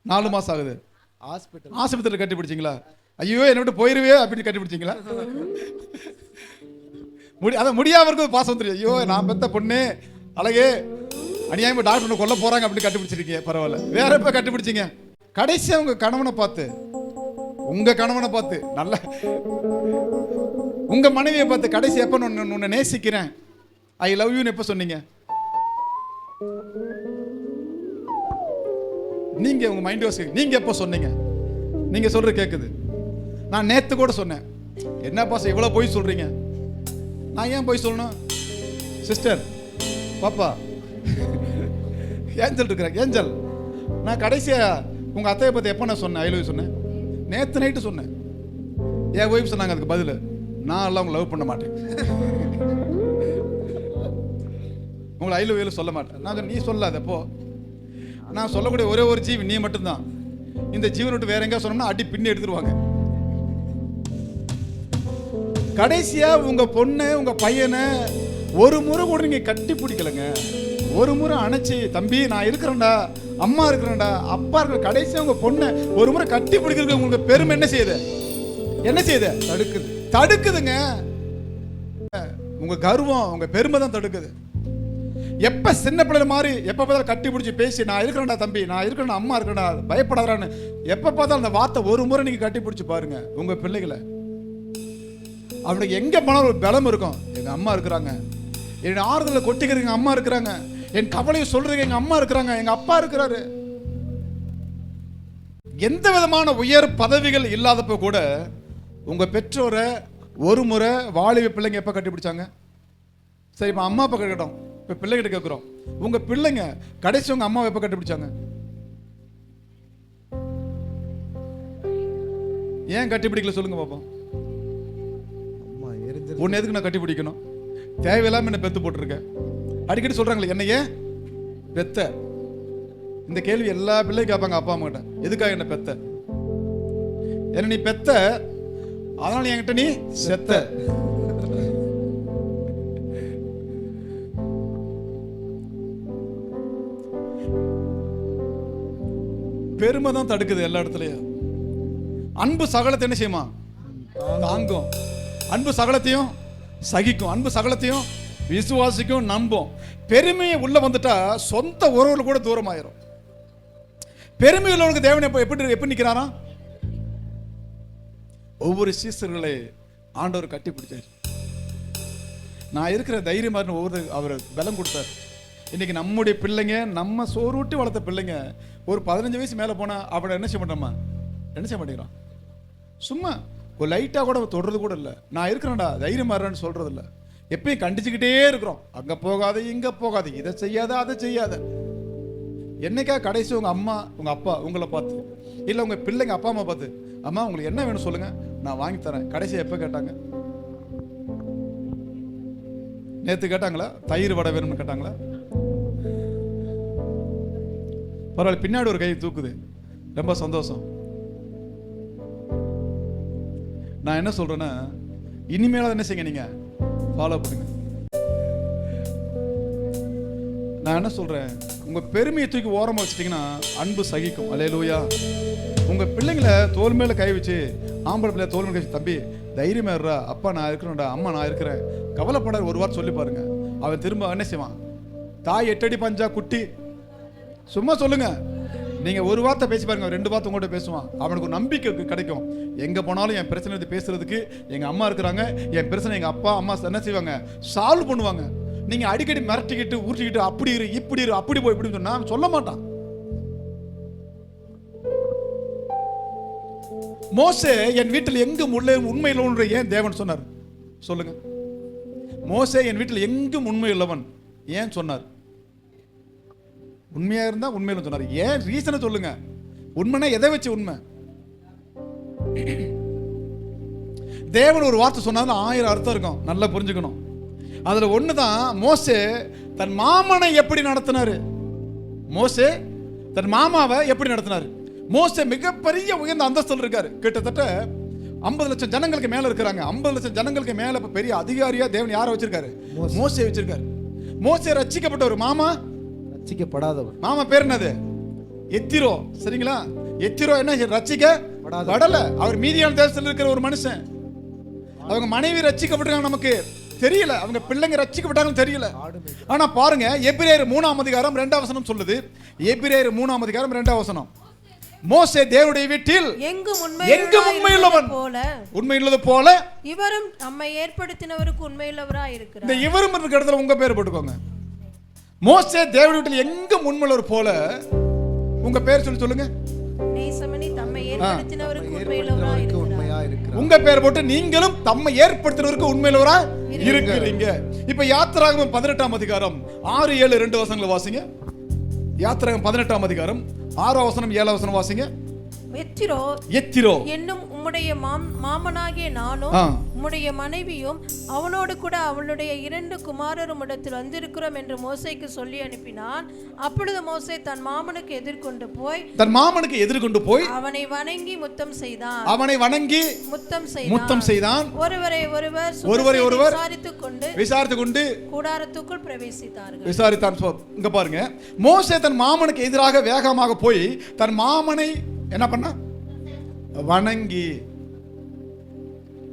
4 மாசம் ஆகுது. ஆஸ்பத்திரியில் கட்டி பிடிச்சிங்களா? ஐயோ என்ன விட்டு போயிருவே அப்படின்னு கட்டி பிடிச்சிங்களா? அதான் முடியாம இருக்கும் பாசம் தெரியும். ஐயோ நான் பெத்த பொண்ணு அழகே அநியாயமா டாக்டர் கொல்ல போறாங்க அப்படின்னு கட்டி பிடிச்சிருக்கீங்க, பரவாயில்ல. வேற எப்ப கட்டி பிடிச்சிங்க? கடைசியா உங்க கணவனை பார்த்து, நல்ல உங்க மனைவியை பார்த்து கடைசி எப்ப உன்னை நேசிக்கிறேன், ஐ லவ் யூன்னு எப்ப சொன்னீங்க? நீங்க உங்க மைண்ட் வாஷ் நீங்க எப்ப சொன்னீங்க? நீங்க சொல்றது கேக்குது. நான் நேத்து கூட சொன்னேன், என்ன பாஸ் இவ்வளவு போய் சொல்றீங்க? நான் ஏன் போய் சொல்லணும்? சிஸ்டர் பாப்பா ஏஞ்சல் இருக்கிறேன், ஏஞ்சல் நான் கடைசியா உங்க அத்தையை பத்தி எப்ப நான் சொன்னேன்? ஐ லவ் யூ சொன்னேன் நேத்து நைட்டு சொன்னேன். என் ஒய்ஃப் சொன்னாங்க அதுக்கு பதில், நான் எல்லாம் உங்களை லவ் பண்ண மாட்டேன், உங்களை ஐ லவ் யூ சொல்ல மாட்டேன். நான் நீ சொல்லாத போ, நான் சொல்லக்கூடிய ஒரே ஒரு ஜீவி நீ மட்டும்தான். இந்த ஜீவனை விட்டு வேற எங்க சொன்னோம்னா அடி பின்னி எடுத்துருவாங்க. கடைசியா உங்க பொண்ணு உங்க பையனை ஒரு முறை கூட நீங்க கட்டி பிடிக்கலங்க, ஒரு முறை அணைச்சி தம்பி நான் இருக்கிறேன்டா, அம்மா இருக்கிறேன்டா, அப்பா இருக்கிற, கடைசியா உங்க பொண்ணை ஒரு முறை கட்டி பிடிக்கிறது உங்களுக்கு பெருமை என்ன செய்யுது? தடுக்குதுங்க. உங்க கர்வம் உங்க பெருமை தான் தடுக்குது. எப்ப சின்ன பிள்ளை மாதிரி எப்ப பார்த்தாலும் கட்டி பிடிச்சி பேசி நான் இருக்கிறேன்டா தம்பி, நான் இருக்கிறேன், அம்மா இருக்கிறேன்டா, பயப்படாதான்னு எப்ப பார்த்தாலும் அந்த வார்த்தை ஒரு முறை நீங்க கட்டி பிடிச்சி பாருங்க உங்க பிள்ளைகளை. அவனுக்கு எங்க போனாலும் ஒரு பலம் இருக்கும். எங்க அம்மா இருக்கிறாங்க, என் ஆறுதலை கொட்டிக்கிறதுக்கு எங்க அம்மா இருக்கிறாங்க, என் கவலையை சொல்றதுக்கு எங்க அம்மா இருக்கிறாங்க, எங்க அப்பா இருக்கிறாரு. எந்த விதமான உயர் பதவிகள் இல்லாதப்ப கூட உங்க பெற்றோரை ஒரு முறை வாலிப பிள்ளைங்க எப்ப கட்டி பிடிச்சாங்க? சரி, இப்ப அம்மா அப்பா கேட்கட்டும், இப்ப பிள்ளைகிட்ட கேட்கிறோம், உங்க பிள்ளைங்க கடைசி உங்க அம்மாவை எப்ப கட்டி பிடிச்சாங்க? ஏன் கட்டி பிடிக்கல சொல்லுங்க பாப்போம். உன்னை எதுக்கு நான் கட்டி பிடிக்கணும்? தேவையில்லாம என்ன பெத்து போட்டிருக்கேன். அடிக்கடி சொல்றாங்களே என்ன ஏன் பெத்த. இந்த கேள்வி எல்லா பிள்ளையும் கேட்பாங்க அப்பா அம்மா கிட்ட, எதுக்காக என்ன பெத்த? என்ன நீ பெத்த, அதனால என்கிட்ட நீ செத்த. பெருமை தான் தடுக்குது எல்லா இடத்துலயும். அன்பு சகலத்தை என்ன செய்யுமா? தாங்கும். அன்பு சகலத்தையும் சகிக்கும். அன்பு சகலத்தையும் விசுவாசிக்கும், நம்பும். பெருமையை உள்ள வந்துட்டா சொந்த உறவுல கூட தூரம் ஆயிரும். பெருமை உள்ளவனுக்கு தேவன் எப்படி நிற்கிறாரா? ஒவ்வொரு சீசர்களை ஆண்டவர் கட்டி பிடிச்சார். நான் இருக்கிற தைரியமாக ஒவ்வொரு அவர் பலம் கொடுத்தார். இன்னைக்கு நம்முடைய பிள்ளைங்க, நம்ம சோறுட்டி வளர்த்த பிள்ளைங்க ஒரு 15 வயசு மேலே போனால் அவனை என்ன செய்ய மாட்டோமா? என்ன செய்ய மாட்டேங்கிறான்? சும்மா ஒரு லைட்டாக கூட தொடுறது கூட இல்லை. நான் இருக்கிறேன்டா தைரியமாக இருன்னு சொல்கிறது இல்லை. எப்பயும் கண்டிச்சுக்கிட்டே இருக்கிறோம். அங்கே போகாது, இங்கே போகாது, இதை செய்யாத, அதை செய்யாத. என்னைக்கா கடைசி உங்கள் அம்மா உங்கள் அப்பா உங்களை பார்த்து, இல்லை உங்கள் பிள்ளைங்க அப்பா அம்மா பார்த்து, அம்மா உங்களுக்கு என்ன வேணும் சொல்லுங்கள், நான் வாங்கி தரேன், கடைசியாக எப்போ கேட்டாங்க? நேற்று கேட்டாங்களா? தயிர் வடை வேணும்னு கேட்டாங்களா? பரவாயில்ல, பின்னாடி ஒரு கை தூக்குது, ரொம்ப சந்தோஷம். நான் என்ன சொல்றேன்னா, இனிமேல என்ன செய்யுங்க, நீங்க ஃபாலோ பண்ணுங்க. நான் என்ன சொல்றேன், உங்க பெருமையை தூக்கி ஓரமா வச்சிட்டீங்கன்னா அன்பு சகிக்கும். அல்லேலூயா. உங்க பிள்ளைங்களை தோல் மேல கை வச்சு, ஆம்பளை பிள்ளை தோல் மேல கை வச்சு, தம்பி தைரியமா இருடா, அப்பா நான் இருக்கிறேன்டா, அம்மா நான் இருக்கிறேன், கவலைப்படாத ஒரு வார்த்தை சொல்லி பாருங்க. அவன் திரும்ப என்ன செய்வான்? தாய் 8 அடி பஞ்சா குட்டி. சும்மா சொல்லுங்க, நீங்க ஒரு வார்த்தை பேசி பாருங்க, 2 வார்த்தை உங்கள்கிட்ட பேசுவான். அவனுக்கு ஒரு நம்பிக்கை கிடைக்கும். எங்க போனாலும் என் பிரச்சனை பேசுறதுக்கு எங்க அம்மா இருக்கிறாங்க, என் பிரச்சனை எங்க அப்பா அம்மா என்ன செய்வாங்க? சால்வ் பண்ணுவாங்க. நீங்க அடிக்கடி மிரட்டிக்கிட்டு ஊற்றிக்கிட்டு அப்படி இரு இப்படி இரு அப்படி போய் இப்படி சொன்னா சொல்ல மாட்டான். மோசே என் வீட்டில் எங்கும் உண்மையுள்ளவன் ஏன் தேவன் சொன்னார் சொல்லுங்க? மோசே என் வீட்டில் எங்கும் உண்மையுள்ளவன் ஏன் சொன்னார்? உண்மையா இருந்தா உண்மையில சொன்னார். ஏன் ரீசனை சொல்லுங்க. உண்மைனா எதை வச்சு உண்மை? தேவன் ஒரு வார்த்தை சொன்னாலும் 1000 அர்த்தம் இருக்கும், நல்லா புரிஞ்சுக்கணும். அதுல ஒண்ணுதான், மோசே தன் மாமனை எப்படி நடத்தினாரு? மோசே தன் மாமாவை எப்படி நடத்தினாரு? மோசே மிகப்பெரிய உயர்ந்த அந்தஸ்தில் இருக்காரு. கிட்டத்தட்ட 50 லட்சம் ஜனங்களுக்கு மேல இருக்கிறாங்க. 50 லட்சம் ஜனங்களுக்கு மேல பெரிய அதிகாரியா தேவன் யாரை வச்சிருக்காரு? மோசே வச்சிருக்காரு. மோசே ரட்சிக்கப்பட்ட ஒரு மாமா, ரட்சிக்கப்படாதவர். மாமா பேர் என்னது? எத்திரோ. சரிங்களா? எத்திரோ என்ன ரட்சிக்கப்படல. அவர் மீதியான தேசத்தில் இருக்கிற ஒரு மனுஷன். அவங்க மனைவி ரட்சிக்கப்பட்டாங்க, நமக்கு தெரியல. அவங்க பிள்ளைங்க ரட்சிக்கப்பட்டாங்கன்னு தெரியல. ஆனா பாருங்க, எபிரேயர் 3ஆம் அதிகாரம் 2ஆம் வசனம் சொல்லுது. எபிரேயர் 3ஆம் அதிகாரம் 2ஆம் வசனம், மோசே தேவனுடைய வீட்டில் எங்கும் உண்மையுள்ளவன் போல, உண்மையுள்ளது போல இவரும் நம்மை ஏற்படுத்தினவருக்கு உண்மையுள்ளவராய் இருக்கிறார். இந்த இவரும் இருக்கிற இடத்துல உங்க பேர் போட்டுக்கோங்க. மோசே தேவனுடைய வீட்டில் எங்கும் உண்மையுள்ளவர் போல, உங்க பேர் சொல்லி சொல்லுங்க. நேசமணி தம்மை ஏற்படுத்தினவருக்கு உண்மையுள்ளவராய் இருக்கிறார். உங்க பேர் போட்டு நீங்களும் தம்மை ஏற்படுத்தினவருக்கு உண்மையுள்ளவரா இருக்கிறீங்க. இப்ப யாத்திராகமம் 18ஆம் அதிகாரம் 6, 7, 2 வசனங்களை வாசிங்க. யாத்திராகமம் 18ஆம் அதிகாரம் 6ஆம் வசனம் 7ஆம் வசனம் வாசிங்க. எத்திரோ என்னும் உம்முடைய மாமனாகிய நானும் உம்முடைய மனைவியும் அவனோடு கூட அவளுடைய 2 குமாரரும் இடத்தில் வந்திருக்கிறோம் என்று மோசேக்கு சொல்லி அனுப்பினான். அப்பொழுது மோசே தன் மாமனுக்கு எதிர்கொண்டு போய் அவனை வணங்கி முத்தம் செய்தான். ஒருவரை ஒருவர் விசாரித்துக் கொண்டு கூடாரத்துக்குள் விசாரித்தான். இங்க பாருங்க, மோசே தன் மாமனுக்கு எதிராக வேகமாக போய் தன் மாமனை என்ன பண்ண? வணங்கி.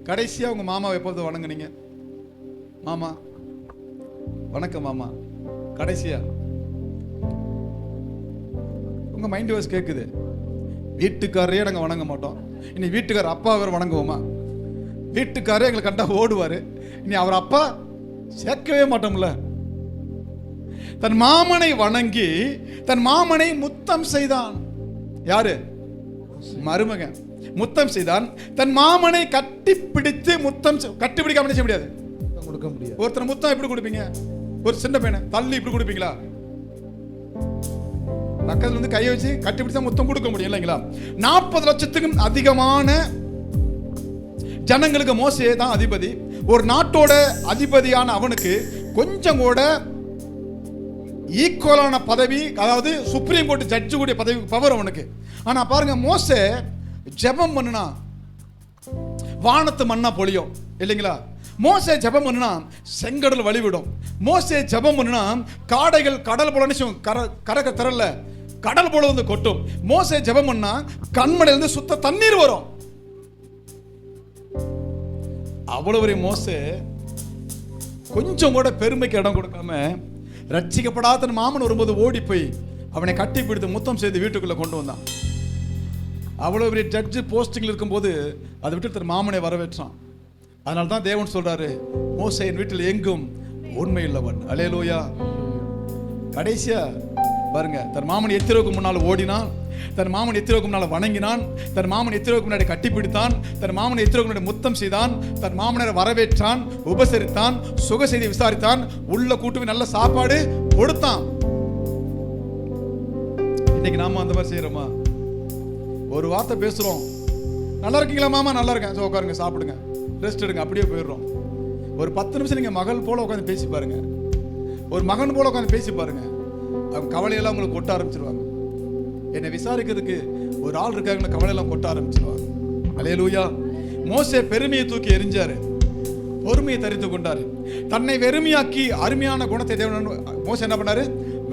கடைசியா உங்க மாமாவை எப்போது வணங்குனீங்க? மாமா வணக்கம் மாமா. கடைசியா உங்க மைண்ட் வாய்ஸ் கேக்குது. வீட்டுக்காரரையே நாங்க வணங்க மாட்டோம், இனி வீட்டுக்காரர் அப்பா வேற வணங்குவோமா? வீட்டுக்காரே எங்களை கண்டா ஓடுவாரு, இனி அவர் அப்பா சேர்க்கவே மாட்டோம்ல. தன் மாமனை வணங்கி தன் மாமனை முத்தம் செய்தான். யாரு? மருமகன். முத்தம் செய்தான். தன் மாமனை கட்டிப்பிடித்து கட்டிப்பிடிக்காம செய்ய முடியாது, கொடுக்க முடியாது. ஒருத்தர் முத்தம் எப்படி கொடுப்பீங்க? ஒரு சின்ன பையனை தள்ளி இப்படி கொடுப்பீங்களா? பக்கத்துல இருந்து கையை வச்சு கட்டிப்பிடிச்சா முத்தம் கொடுக்க முடியும் இல்லைங்களா? 40 லட்சத்துக்கும் அதிகமான ஜனங்களுக்கு மோசே தான் அதிபதி. ஒரு நாட்டோட அதிபதியான அவனுக்கு கொஞ்சம் கூட ஈக்குவலான பதவி, அதாவது சுப்ரீம் கோர்ட் ஜட்ஜு கூடிய பதவி, பவர் அவனுக்கு. ஆனா பாருங்க, மோசே ஜெபம் பண்ணுனா வானத்து மண்ணா பொழியும் இல்லைங்களா? மோசே ஜெபம் பண்ணுனா செங்கடல் வழிவிடும். மோசே ஜெபம் பண்ணுனா காடைகள் கடல் போல கரக்க திரல்ல கடல் போல வந்து கொட்டும். மோசே ஜெபம் பண்ணா கண்மலையில இருந்து சுத்த தண்ணீர் வரும். அவ்வளவு மோசே கொஞ்சம் கூட பெருமைக்கு இடம் கொடுக்காம ரட்சிக்கப்படாத தன் மாமன் வரும்போது ஓடி போய் அவனை கட்டி பிடித்து முத்தம் செய்து வீட்டுக்குள்ள கொண்டு வந்தான். அவ்வளவு பெரிய ஜட்ஜு போஸ்டிங்ல இருக்கும்போது அதை விட்டு தன் மாமனை வரவேற்றான். அதனால தான் தேவன் சொல்றாரு, மோசேயின் வீட்டில் எங்கும் உண்மை இல்லவன். அல்லேலூயா. கடைசியா பாருங்க, தன் மாமன் எத்திரோவுக்கு முன்னால் ஓடினான், தன் மாமன் எத்திரோவுக்கு முன்னால் வணங்கினான், தன் மாமன் எத்திரோவுக்கு முன்னாடி கட்டிப்பிடித்தான், தன் மாமன் எத்திரோவுக்கு முன்னாடி முத்தம் செய்தான், தன் மாமனரை வரவேற்றான், உபசரித்தான், சுக செய்தி விசாரித்தான், உள்ள கூட்டு நல்ல சாப்பாடு கொடுத்தான். இன்னைக்கு நாம அந்த மாதிரி செய்யறோமா? ஒரு வார்த்தை பேசுறோம், நல்லா இருக்கீங்களா மாமா? நல்லா இருக்கேன், சோ உட்காருங்க, சாப்பிடுங்க, ரெஸ்ட் எடுங்க, அப்படியே போயிடுறோம். ஒரு 10 நிமிஷம் நீங்க மகள் போல உட்காந்து பேசி பாருங்க, ஒரு மகன் போல உட்காந்து பேசி பாருங்க, அவங்க கவலையெல்லாம் உங்களுக்கு கொட்ட ஆரம்பிச்சிருவாங்க. என்னை விசாரிக்கிறதுக்கு ஒரு ஆள் இருக்காங்கன்னு கவலையெல்லாம் கொட்ட ஆரம்பிச்சிருவாங்க. அல்லேலூயா. மோசே பெருமையை தூக்கி எறிஞ்சாரு, பொறுமையை தரித்து கொண்டாரு, தன்னை வெறுமையாக்கி அருமையான குணத்தை தேவன் மோசே என்ன பண்ணாரு?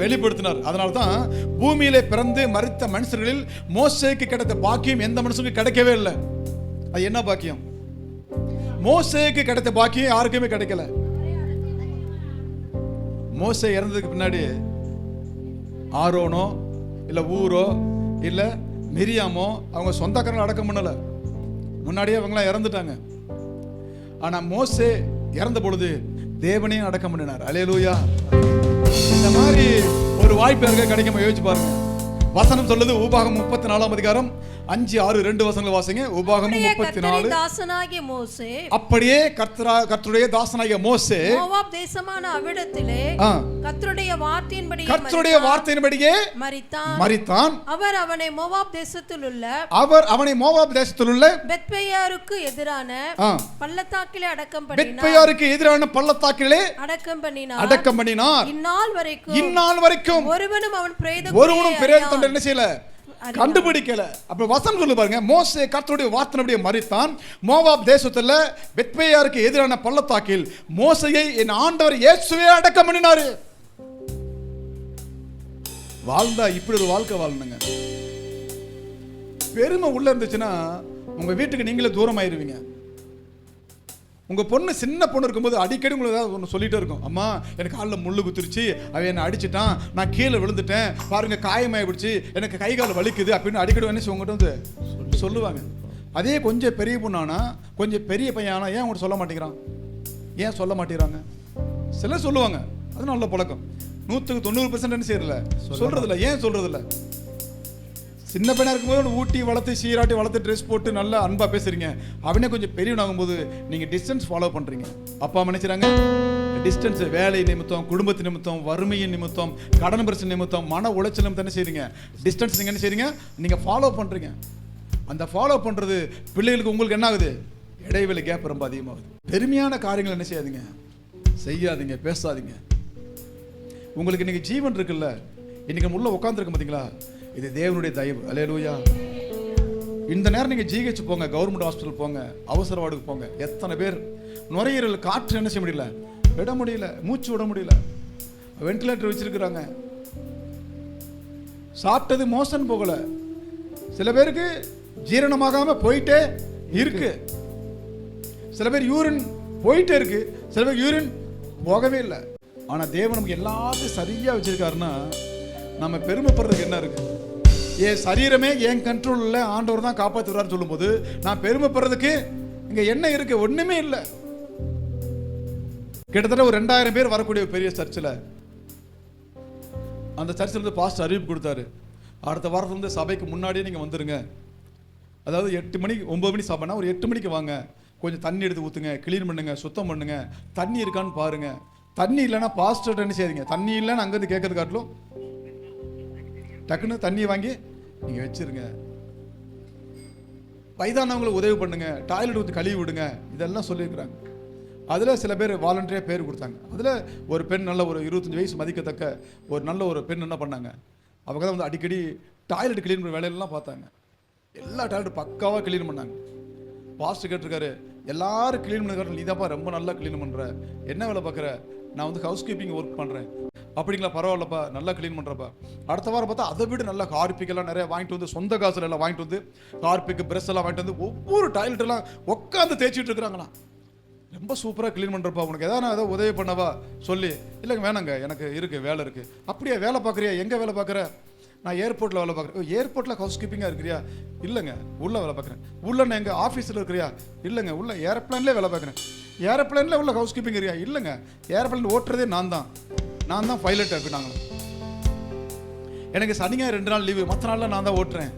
வெளிப்படுத்தினார். அதனால தான் பூமியிலே பிறந்து மரித்த மனுஷர்களில் மோசேக்கு கிடைத்த பாக்கியம் எந்த மனுஷனுக்கும் கிடைக்கவே இல்லை. அது என்ன பாக்கியம்? மோசேக்கு கிடைத்த பாக்கியம் யாருக்குமே கிடைக்கல. மோசே இறந்ததுக்கு பின்னாடி ஆரோனோ இல்ல ஊரோ இல்ல மிரியாமோ அவங்க சொந்தக்காரங்களை அடக்கம் பண்ணல, முன்னாடியே அவங்களாம் இறந்துட்டாங்க. ஆனா மோசே இறந்த பொழுது தேவனையும் அடக்கம் பண்ணினார். அல்லேலூயா. இந்த மாதிரி ஒரு வாய்ப்பு யாருக்கு கிடைக்குமா? யோசிச்சு பாருங்க. வசனம் சொல்லுது, உபாகமம் 34 அதிகாரம் 5, 6, 2 வசனங்களை வாசிங்க. உபாகமம் 34. தாசனாகிய மோசே அப்படியே கர்த்தருடைய தாசனாகிய மோசே மோவாப் தேசமான அவ்விடத்திலே கர்த்தருடைய வார்த்தையின்படியே மரித்தான். அவர் அவனை மோவாப் தேசத்தில் உள்ள பெத்பேயாருக்கு எதிரான பள்ளத்தாக்கிலே அடக்கம் பண்ணினார். இந்நாள் வரைக்கும் ஒருவனும் அவன் பிரேதத்தை என்ன செய்யல, கண்டுபிடிக்கல. அப்ப வசனம் சொல்லு பாருங்க, மோசே கர்த்தருடைய வார்த்தையின்படியே மரித்தான். மோவாப் தேசத்துல பெத்பேயாருக்கு எதிரான பள்ளத்தாக்கில் மோசேயை என் ஆண்டவர் இயேசுவே அடக்கம் பண்ணினாரு. வாழ்ந்தா இப்படி ஒரு வாழ்க்கை வாழணுங்க. பெருமை உள்ள இருந்துச்சுன்னா உங்க வீட்டுக்கு நீங்களே தூரம் ஆயிருவீங்க. உங்க பொண்ணு சின்ன பொண்ணு இருக்கும்போது அடிக்கடி உங்களுக்கு ஏதாவது ஒன்று சொல்லிட்டே இருக்கும், அம்மா எனக்கு காலில் முள்ளு குத்துருச்சு, அவன் என்னை அடிச்சிட்டான், நான் கீழே விழுந்துட்டேன், பாருங்க காயமாயிடுச்சு, எனக்கு கை கால் வலிக்குது அப்படின்னு அடிக்கடி என்ன உங்கள்கிட்ட வந்து சொல்லுவாங்க. அதே கொஞ்சம் பெரிய பொண்ணானா, கொஞ்சம் பெரிய பையனா ஏன் உங்கள்கிட்ட சொல்ல மாட்டேங்கிறான்? ஏன் சொல்ல மாட்டேங்கிறாங்க? சில சொல்லுவாங்க, அது நல்ல பழக்கம். 100% என்ன செய்யறதில்ல, சொல்றதில்ல. ஏன் சொல்றதில்ல? சின்ன பையனா இருக்கும்போது ஊட்டி வளர்த்து சீராட்டி வளர்த்து ட்ரெஸ் போட்டு நல்லா அன்பா பேசுறீங்க. அவனே கொஞ்சம் பெரியவனாகும்போது நீங்க டிஸ்டன்ஸ் ஃபாலோ பண்றீங்க. அப்பா நினைச்சாங்க டிஸ்டன்ஸ், வேலை நிமித்தம், குடும்பத்து நிமித்தம், வறுமையின் நிமித்தம், கடன் பிரச்சனை நிமித்தம், மன உளைச்சல் நிமித்தம் என்ன செய்றீங்க? டிஸ்டன்ஸ் நீங்க என்ன செய்றீங்க? நீங்க ஃபாலோ பண்றீங்க. அந்த ஃபாலோ பண்றது பிள்ளைகளுக்கு உங்களுக்கு என்ன ஆகுது? இடைவெளி கேப் ரொம்ப அதிகமாகுது. பெருமையான காரியங்கள் என்ன செய்யாதீங்க, செய்யாதீங்க, பேசாதீங்க. உங்களுக்கு இன்னைக்கு ஜீவன் இருக்குல்ல, இன்னைக்கு உள்ள உட்காந்துருக்க பார்த்தீங்களா, இது தேவனுடைய தயவு. அல்லேலூயா. இந்த நேரம் நீங்க ஜிஹெச் போங்க, கவர்மெண்ட் ஹாஸ்பிட்டல் போங்க, அவசர வார்டுக்கு போங்க. எத்தனை பேர் நுரையீரல் காற்று என்ன செய்ய முடியல, விட முடியல, மூச்சு விட முடியல, வென்டிலேட்டர் வச்சிருக்கிறாங்க. சாப்பிட்டது மோசன் போகல, சில பேருக்கு ஜீரணமாகாம போயிட்டே இருக்கு, சில பேர் யூரின் போயிட்டே இருக்கு, சில பேர் யூரின் போகவே இல்லை. ஆனா தேவன் நமக்கு எல்லாத்தையும் சரியா வச்சிருக்காருன்னா நம்ம பெருமைப்படுறதுக்கு என்ன இருக்கு? என் சரீரமே என் கண்ட்ரோல்ல ஆண்டவர் தான் காப்பாற்றுறாருன்னு சொல்லும்போது நான் பெருமைப்படுறதுக்கு இங்க என்ன இருக்கு? ஒண்ணுமே இல்லை. கிட்டத்தட்ட ஒரு 2000 பேர் வரக்கூடிய பெரிய சர்ச்சில், அந்த சர்ச்சில் இருந்து பாஸ்டர் அறிவிப்பு கொடுத்தாரு, அடுத்த வாரத்துல இருந்து சபைக்கு முன்னாடியே நீங்க வந்துருங்க. அதாவது 8 மணிக்கு 9 மணி சபைனா ஒரு 8 மணிக்கு வாங்க, கொஞ்சம் தண்ணி எடுத்து ஊத்துங்க, கிளீன் பண்ணுங்க, சுத்தம் பண்ணுங்க, தண்ணி இருக்கான்னு பாருங்க. தண்ணி இல்லைன்னா பாஸ்டர் என்ன செய்யாதீங்க, தண்ணி இல்லைன்னு அங்கிருந்து கேட்கறது காட்டிலும் டக்குன்னு தண்ணி வாங்கி நீங்க வச்சிருங்க. வயதானவங்களுக்கு உதவி பண்ணுங்க, டாய்லெட் ஊற்றி கழுவி விடுங்க, இதெல்லாம் சொல்லியிருக்கிறாங்க. அதில் சில பேர் வாலண்டியராக பேர் கொடுத்தாங்க. அதில் ஒரு பெண், நல்ல ஒரு 25 வயசு மதிக்கத்தக்க ஒரு நல்ல ஒரு பெண் என்ன பண்ணாங்க, அவங்க தான் வந்து அடிக்கடி டாய்லெட் கிளீன் பண்ணுற வேலையெல்லாம் பார்த்தாங்க. எல்லா டாய்லெட் பக்காவாக கிளீன் பண்ணாங்க. பாஸ்டர் கேட்டிருக்காரு, எல்லாரும் கிளீன் பண்ண நீ தான்ப்பா ரொம்ப நல்லா கிளீன் பண்ணுற, என்ன வேலை பார்க்குற? நான் வந்து ஹவுஸ் கீப்பிங் ஒர்க் பண்ணுறேன். அப்படிங்களா, பரவாயில்லப்பா, நல்லா க்ளீன் பண்ணுறப்பா. அடுத்த வாரம் பார்த்தா அதை விட நல்லா ஹார்பிக்கெல்லாம் நிறைய வாங்கிட்டு வந்து, சொந்த காசுல எல்லாம் வாங்கிட்டு வந்து, ஹார்பிக் ப்ரெஷ் எல்லாம் வாங்கிட்டு வந்து ஒவ்வொரு டாய்லெட்டெல்லாம் உட்காந்து தேய்ச்சிட்டு இருக்கிறாங்களாம். ரொம்ப சூப்பராக க்ளீன் பண்ணுறப்பா, உனக்கு ஏதாவது உதவி பண்ணவா சொல்லி, இல்லைங்க வேணாங்க எனக்கு இருக்குது வேலை இருக்குது. அப்படியே வேலை பார்க்குறியா, எங்கே வேலை பார்க்குற? நான் ஏர்போர்ட்டில் வேலை பார்க்குறேன். ஏர்போர்ட்டில் ஹவுஸ் கீப்பிங்காக இருக்கிறியா? இல்லைங்க உள்ளே வேலை பார்க்குறேன். உள்ளே எங்கள் ஆஃபீஸில் இருக்கிறியா? இல்லைங்க உள்ள ஏரோப்ளைன்லேயே வேலை பார்க்குறேன். ஏரோப்ளைனில் உள்ள ஹவுஸ் கீப்பிங் இருக்கியா? இல்லைங்க ஏரோப்ளைன் ஓட்டுறதே நான் தான் பைலட் அப்படின்னாங்களே. எனக்கு சனி ஞாயிறு 2 நாள் லீவு, மற்ற நாளில் நான் தான் ஓட்டுறேன்.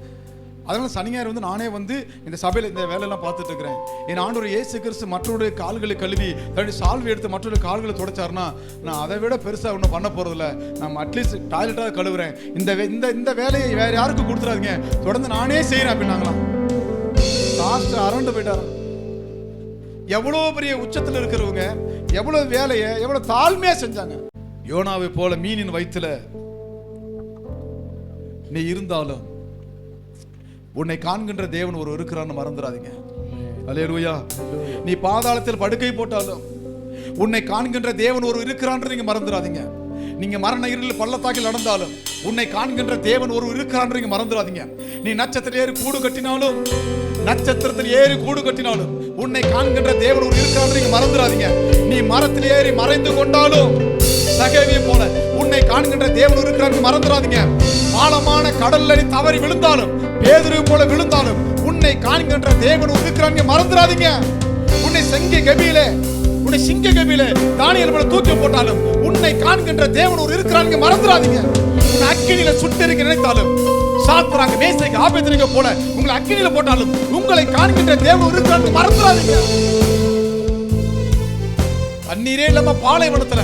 அதனால சனி ஞாயிறு வந்து நானே வந்து இந்த சபையில் இந்த வேலையெல்லாம் பார்த்துட்டு இருக்கிறேன். என் ஆண்டவர் இயேசு கிறிஸ்து மற்றவருடைய கால்களை கழுவி தன்னுடைய சால்வை எடுத்து மற்றவருடைய கால்களை துடைச்சாருன்னா நான் அதை விட பெருசாக ஒன்றும் பண்ண போகிறதில்ல. நான் அட்லீஸ்ட் டாய்லெட்டாக கழுவுறேன். இந்த வேலையை வேறு யாருக்கும் கொடுத்துறாதீங்க, தொடர்ந்து நானே செய்கிறேன் அப்படின்னாங்களாம். லாஸ்ட் அரண்டு போயிட்டார். எவ்வளோ பெரிய உச்சத்தில் இருக்கிறவங்க எவ்வளோ வேலையை எவ்வளோ தாழ்மையாக செஞ்சாங்க. யோனாவை போல மீனின் வயிற்றுல நீ இருந்தாலும் உன்னை காண்கின்ற தேவன் ஒரு இருக்கிறான்னு மறந்துடாதீங்க. அல்லேலூயா. நீ பாதாளத்தில் படுக்கை போட்டாலும் உன்னை காண்கின்ற தேவன் ஒரு இருக்கிறான்னு நீங்க மறந்துடாதீங்க. நீங்க மரண இருளில் பள்ளத்தாக்கில் நடந்தாலும் உன்னை காண்கின்ற தேவன் ஒரு இருக்கிறான்னு நீங்க மறந்துடாதீங்க. நீ நட்சத்திரத்தில் ஏறி கூடு கட்டினாலும் உன்னை காண்கின்ற தேவன் ஒரு இருக்கிறான்னு நீங்க மறந்துடாதீங்க. நீ மரத்தில் ஏறி மறைந்து கொண்டாலும் சகேவியை போல உன்னை காண்கின்ற தேவன் இருக்கிறான்னு மறந்துடாதீங்க. ஆழமான கடல்ல நீ தவறி விழுந்தாலும் பேதுரு போல விழுந்தாலும் உன்னை காண்கின்ற தேவன் இருக்கிறான்னு மறந்துடாதீங்க. உன்னை சிங்க கபியிலே தானியேல் போல தூக்கி போட்டாலும் உன்னை காண்கின்ற தேவன் இருக்கிறான்னு மறந்துடாதீங்க. உன்னை அக்கினியில சுட்டெரிக்க நினைத்தாலும் சாத்ராங்க மேசேக்கு ஆபேத்நேகோ போல உங்களை அக்கினியில போட்டாலும் உங்களை காண்கின்ற தேவன் இருக்கிறான்னு மறந்துடாதீங்க. தண்ணீரே இல்லாம பாலைவனத்துல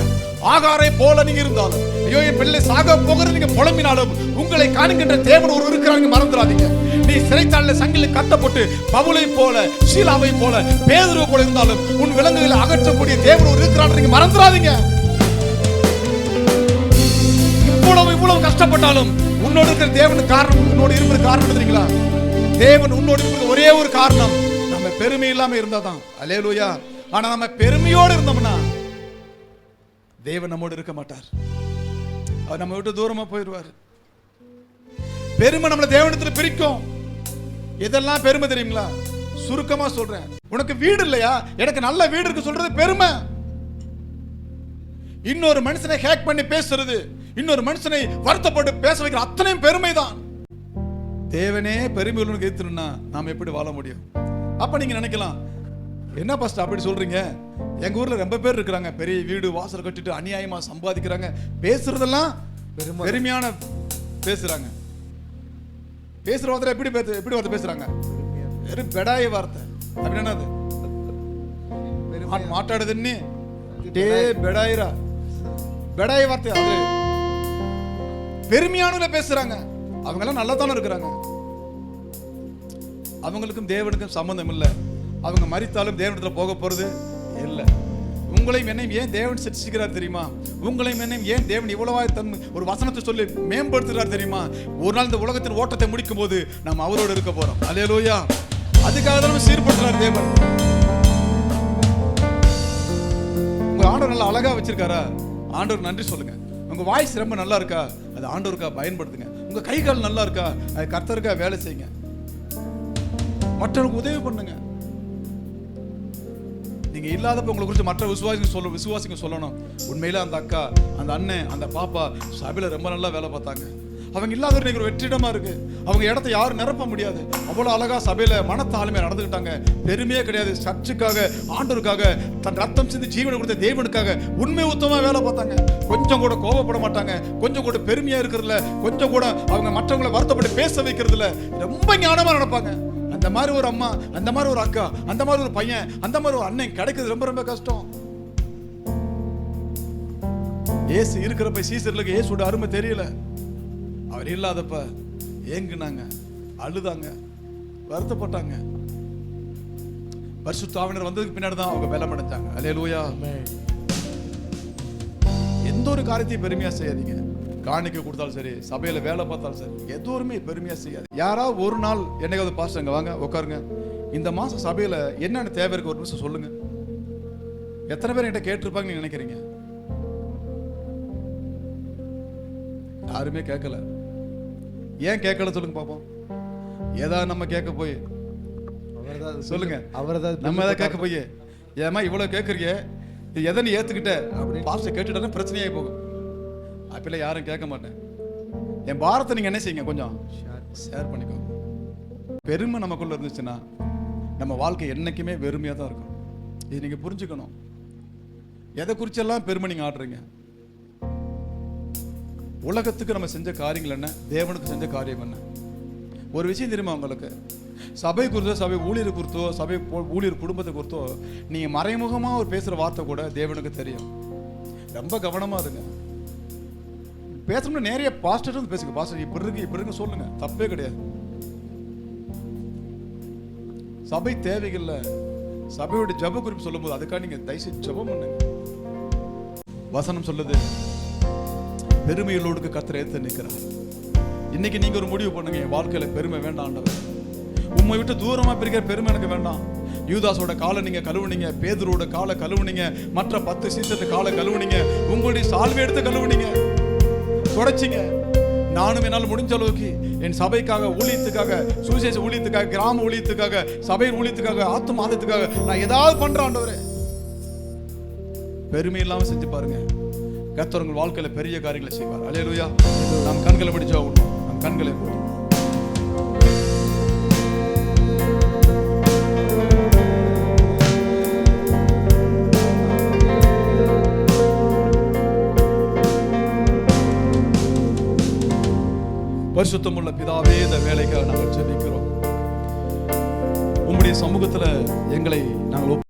ஆகாரை போல நீங்க இருந்தாலும், ஐயோ என் பிள்ளை சாக போகிறது நீங்க புலம்பினாலும் உங்களை காண்கின்ற தேவன் ஒரு இருக்கிறாங்க மறந்துடாதீங்க. நீ சிறைச்சாலையில் சங்கிலி கட்டப்பட்டு பவுலை போல ஷீலாவை போல பேதுருவை போல இருந்தாலும் உன் விலங்குகளை அகற்றக்கூடிய தேவன் ஒரு இருக்கிறான்னு நீங்க மறந்துடாதீங்க. இவ்வளவு கஷ்டப்பட்டாலும் உன்னோடு இருக்கிற தேவனுக்கு காரணம், உன்னோடு இருப்பது காரணம் தெரியுங்களா? தேவன் உன்னோடு இருப்பது ஒரே ஒரு காரணம், நம்ம பெருமை இல்லாம இருந்தாதான். அல்லேலூயா. ஆனா நம்ம பெருமையோடு இருந்தோம்னா தேவன் நம்மோடு இருக்க மாட்டார். அவர் நம்ம விட்டு தூரமா போயிடுவார். பெருமை நம்மளை தேவனிடத்துல பிரிக்கும். எதெல்லாம் பெருமை தெரியுங்களா? சுருக்கமா சொல்றேன். உனக்கு வீடு இல்லையா, எனக்கு நல்ல வீடு இருக்கு சொல்றது பெருமை. இன்னொரு மனுஷனை ஹேக் பண்ணி பேசுறது, இன்னொரு மனுஷனை வருத்தப்பட்டு பேச வைக்கிற அத்தனையும் பெருமை தான். தேவனே பெருமை உள்ளவனுக்கு ஏத்துனா நாம எப்படி வாழ முடியும்? அப்ப நீங்க நினைக்கலாம், என்ன பாஸ்டர் அப்படி சொல்றீங்க? எங்க ஊர்ல ரொம்ப பேர் இருக்கிறாங்க, பெரிய வீடு வாசல் கட்டிட்டு அநியாயமா சம்பாதிக்கிறாங்க, பேசுறதெல்லாம் பெருமையான பேசுறாங்க. பேசுற வார்த்தை எப்படி வார்த்தை பேசுறாங்க? வெறும் பெடாய வார்த்தை. அப்படி என்னது? மாட்டாடுதுன்னு பெடாயிரா பெடாய வார்த்தை. அது பெருமையான பேசுறாங்க. அவங்க எல்லாம் நல்லா தானே இருக்கிறாங்க. அவங்களுக்கும் தேவனுக்கும் சம்பந்தம் இல்லை. அவங்க மரித்தாலும் தேவனிடத்துல போக போறது இல்லை. உங்களையும் என்னையும் ஏன் தேவன் சிருஷ்டிக்கிறார் தெரியுமா? உங்களையும் என்னையும் ஏன் தேவன் இவ்வளவாய் ஒரு வசனத்தை சொல்லி மேம்படுத்துகிறார் தெரியுமா? ஒரு நாள் இந்த உலகத்தின் ஓட்டத்தை முடிக்கும் போது நம்ம அவரோடு இருக்க போறோம். அல்லேலூயா. அதுக்காக தான் நம்ம சீர்படுத்துறார் தேவன். உங்க ஆண்டவர் நல்லா அழகா வச்சிருக்காரா? ஆண்டவர் நன்றி சொல்லுங்க. உங்க வாய்ஸ் ரொம்ப நல்லா இருக்கா? அது ஆண்டவருக்கா பயன்படுத்துங்க. உங்க கை கால் நல்லா இருக்கா? அது கர்த்தருக்கா வேலை செய்யுங்க. மற்றவங்களுக்கு உதவி பண்ணுங்க. நீங்க இல்லாதப்ப உங்களை குறித்து மற்ற விசுவாசிங்க சொல்லணும். உண்மையில அந்த அக்கா, அந்த அண்ணன், அந்த பாப்பா சபையில ரொம்ப நல்லா வேலை பார்த்தாங்க. அவங்க இல்லாத ஒரு வெற்றிடமா இருக்கு. அவங்க இடத்தை யாரும் நிரப்ப முடியாது. அவ்வளவு அழகா சபையில மனத்தாழ்மையா நடந்துக்கிட்டாங்க. பெருமையே கிடையாது. சர்ச்சுக்காக, ஆண்டவருக்காக, தன் ரத்தம் சிந்தி ஜீவனை கொடுத்த தேவனுக்காக உண்மை உத்தமா வேலை பார்த்தாங்க. கொஞ்சம் கூட கோபப்பட மாட்டாங்க. கொஞ்சம் கூட பெருமையா இருக்கிறதுல, கொஞ்சம் கூட அவங்க மற்றவங்களை வருத்தப்பட்டு பேச வைக்கிறதுல ரொம்ப ஞானமா நடப்பாங்க. அந்த மாதிரி ஒரு அம்மா, அந்த மாதிரி ஒரு அக்கா, அந்த மாதிரி ஒரு பையன், அந்த மாதிரி ஒரு அண்ணன் கிடைக்கிறது ரொம்ப ரொம்ப கஷ்டம். ஏசு இருக்கிறப்ப சீசர்களுக்கு இயேசுவோட அருமை தெரியல. அவர் இல்லாதப்ப ஏங்குனாங்க, அழுதாங்க, வருத்தப்பட்டாங்க. பரிசுத்த ஆவியானவர் வந்ததுக்கு பின்னாடி தான் அவங்க பலம் அடைஞ்சாங்க. அல்லேலூயா. எந்த ஒரு காரியத்தையும் பெருமையா செய்யாதீங்க. காணிக்கை கொடுத்தாலும் சரி, சபையில வேலை பார்த்தாலும் சரி, எதுவுமே பெருமையா செய்யாது. யாராவது ஒரு நாள் என்னைக்காவது பாஸ்டர் அங்க வாங்க உட்காருங்க, இந்த மாசம் சபையில என்னென்ன தேவை இருக்கு ஒரு நிமிஷம் சொல்லுங்க. எத்தனை பேர் என்கிட்ட கேட்டிருப்பாங்க நீங்க நினைக்கிறீங்க? யாருமே கேட்கல. ஏன் கேட்கல சொல்லுங்க பாப்போம். ஏதாவது நம்ம கேட்க போய் சொல்லுங்க, நம்ம ஏதாவது கேட்க போய் ஏமா இவ்வளோ கேட்குறீங்க, இது எதை நீ ஏற்றுக்கிட்ட அப்படின்னு பாஸ்டர் கேட்டுட்டா பிரச்சனையாகி போகும். அப்பெல்லாம் யாரும் கேட்க மாட்டேன். என் பாரத்தை நீங்கள் என்ன செய்யுங்க, கொஞ்சம் ஷேர் பண்ணிக்கோங்க. பெருமை நமக்குள்ள இருந்துச்சுன்னா நம்ம வாழ்க்கை என்னைக்குமே வெறுமையாக தான் இருக்கும். இது நீங்கள் புரிஞ்சுக்கணும். எதை குறிச்செல்லாம் பெருமை நீங்கள் ஆடுறீங்க? உலகத்துக்கு நம்ம செஞ்ச காரியங்கள் என்ன, தேவனுக்கு செஞ்ச காரியம் என்ன? ஒரு விஷயம் தெரியுமா உங்களுக்கு? சபை குறித்தோ, சபை ஊழியர் குறித்தோ, சபை ஊழியர் குடும்பத்தை குறித்தோ நீங்கள் மறைமுகமாக ஒரு பேசுகிற வார்த்தை கூட தேவனுக்கு தெரியும். ரொம்ப கவனமாக இருங்க. பேசணும்னா நிறைய பாஸ்டர் வந்து பேசுங்க. பாஸ்டர் இப்படி இருக்கு சொல்லுங்க, தப்பே கிடையாது. சபை தேவைகள்ல சபையோட ஜப குறிப்பு சொல்லும் போது அதுக்காக நீங்க தயவுசெய்து ஜபம் பண்ணுங்க. வசனம் சொல்லுது, பெருமைகளோடு கர்த்தர் ஏத்து நிற்கிறார். இன்னைக்கு நீங்க ஒரு முடிவு பண்ணுங்க, என் வாழ்க்கையில பெருமை வேண்டாம் ஆண்டவர். உம்மை விட்டு தூரமா பிரிக்கிற பெருமை எனக்கு வேண்டாம். யூதாஸோட காலை நீங்க கழுவுனீங்க, பேதுருவோட காலை கழுவுனீங்க, மற்ற 10 சீசத்து காலை கழுவுனீங்க, உங்களுடைய சால்வை எடுத்து கழுவுனீங்க, தொடச்சிங்க. நானும் என்னால் முடிஞ்ச அளவுக்கு என் சபைக்காக, ஊழியத்துக்காக, சுவிசேஷ ஊழியத்துக்காக, கிராம ஊழியத்துக்காக, சபை ஊழியத்துக்காக, ஆத்தும ஆதத்துக்காக நான் ஏதாவது பண்றேன் ஆண்டவரே. பெருமை இல்லாம செஞ்சு பாருங்க, கர்த்தர் உங்கள் வாழ்க்கையில பெரிய காரியங்களை செய்வார். அல்லேலூயா. நாம் கண்களை முடிச்சா உண்மை, நம் கண்களை மூடி பரிசுத்தமுள்ள பிதாவே, இந்த வேலைக்காக நாங்கள் ஜெபிக்கிறோம். உம்முடைய சமூகத்துல எங்களை நாங்கள்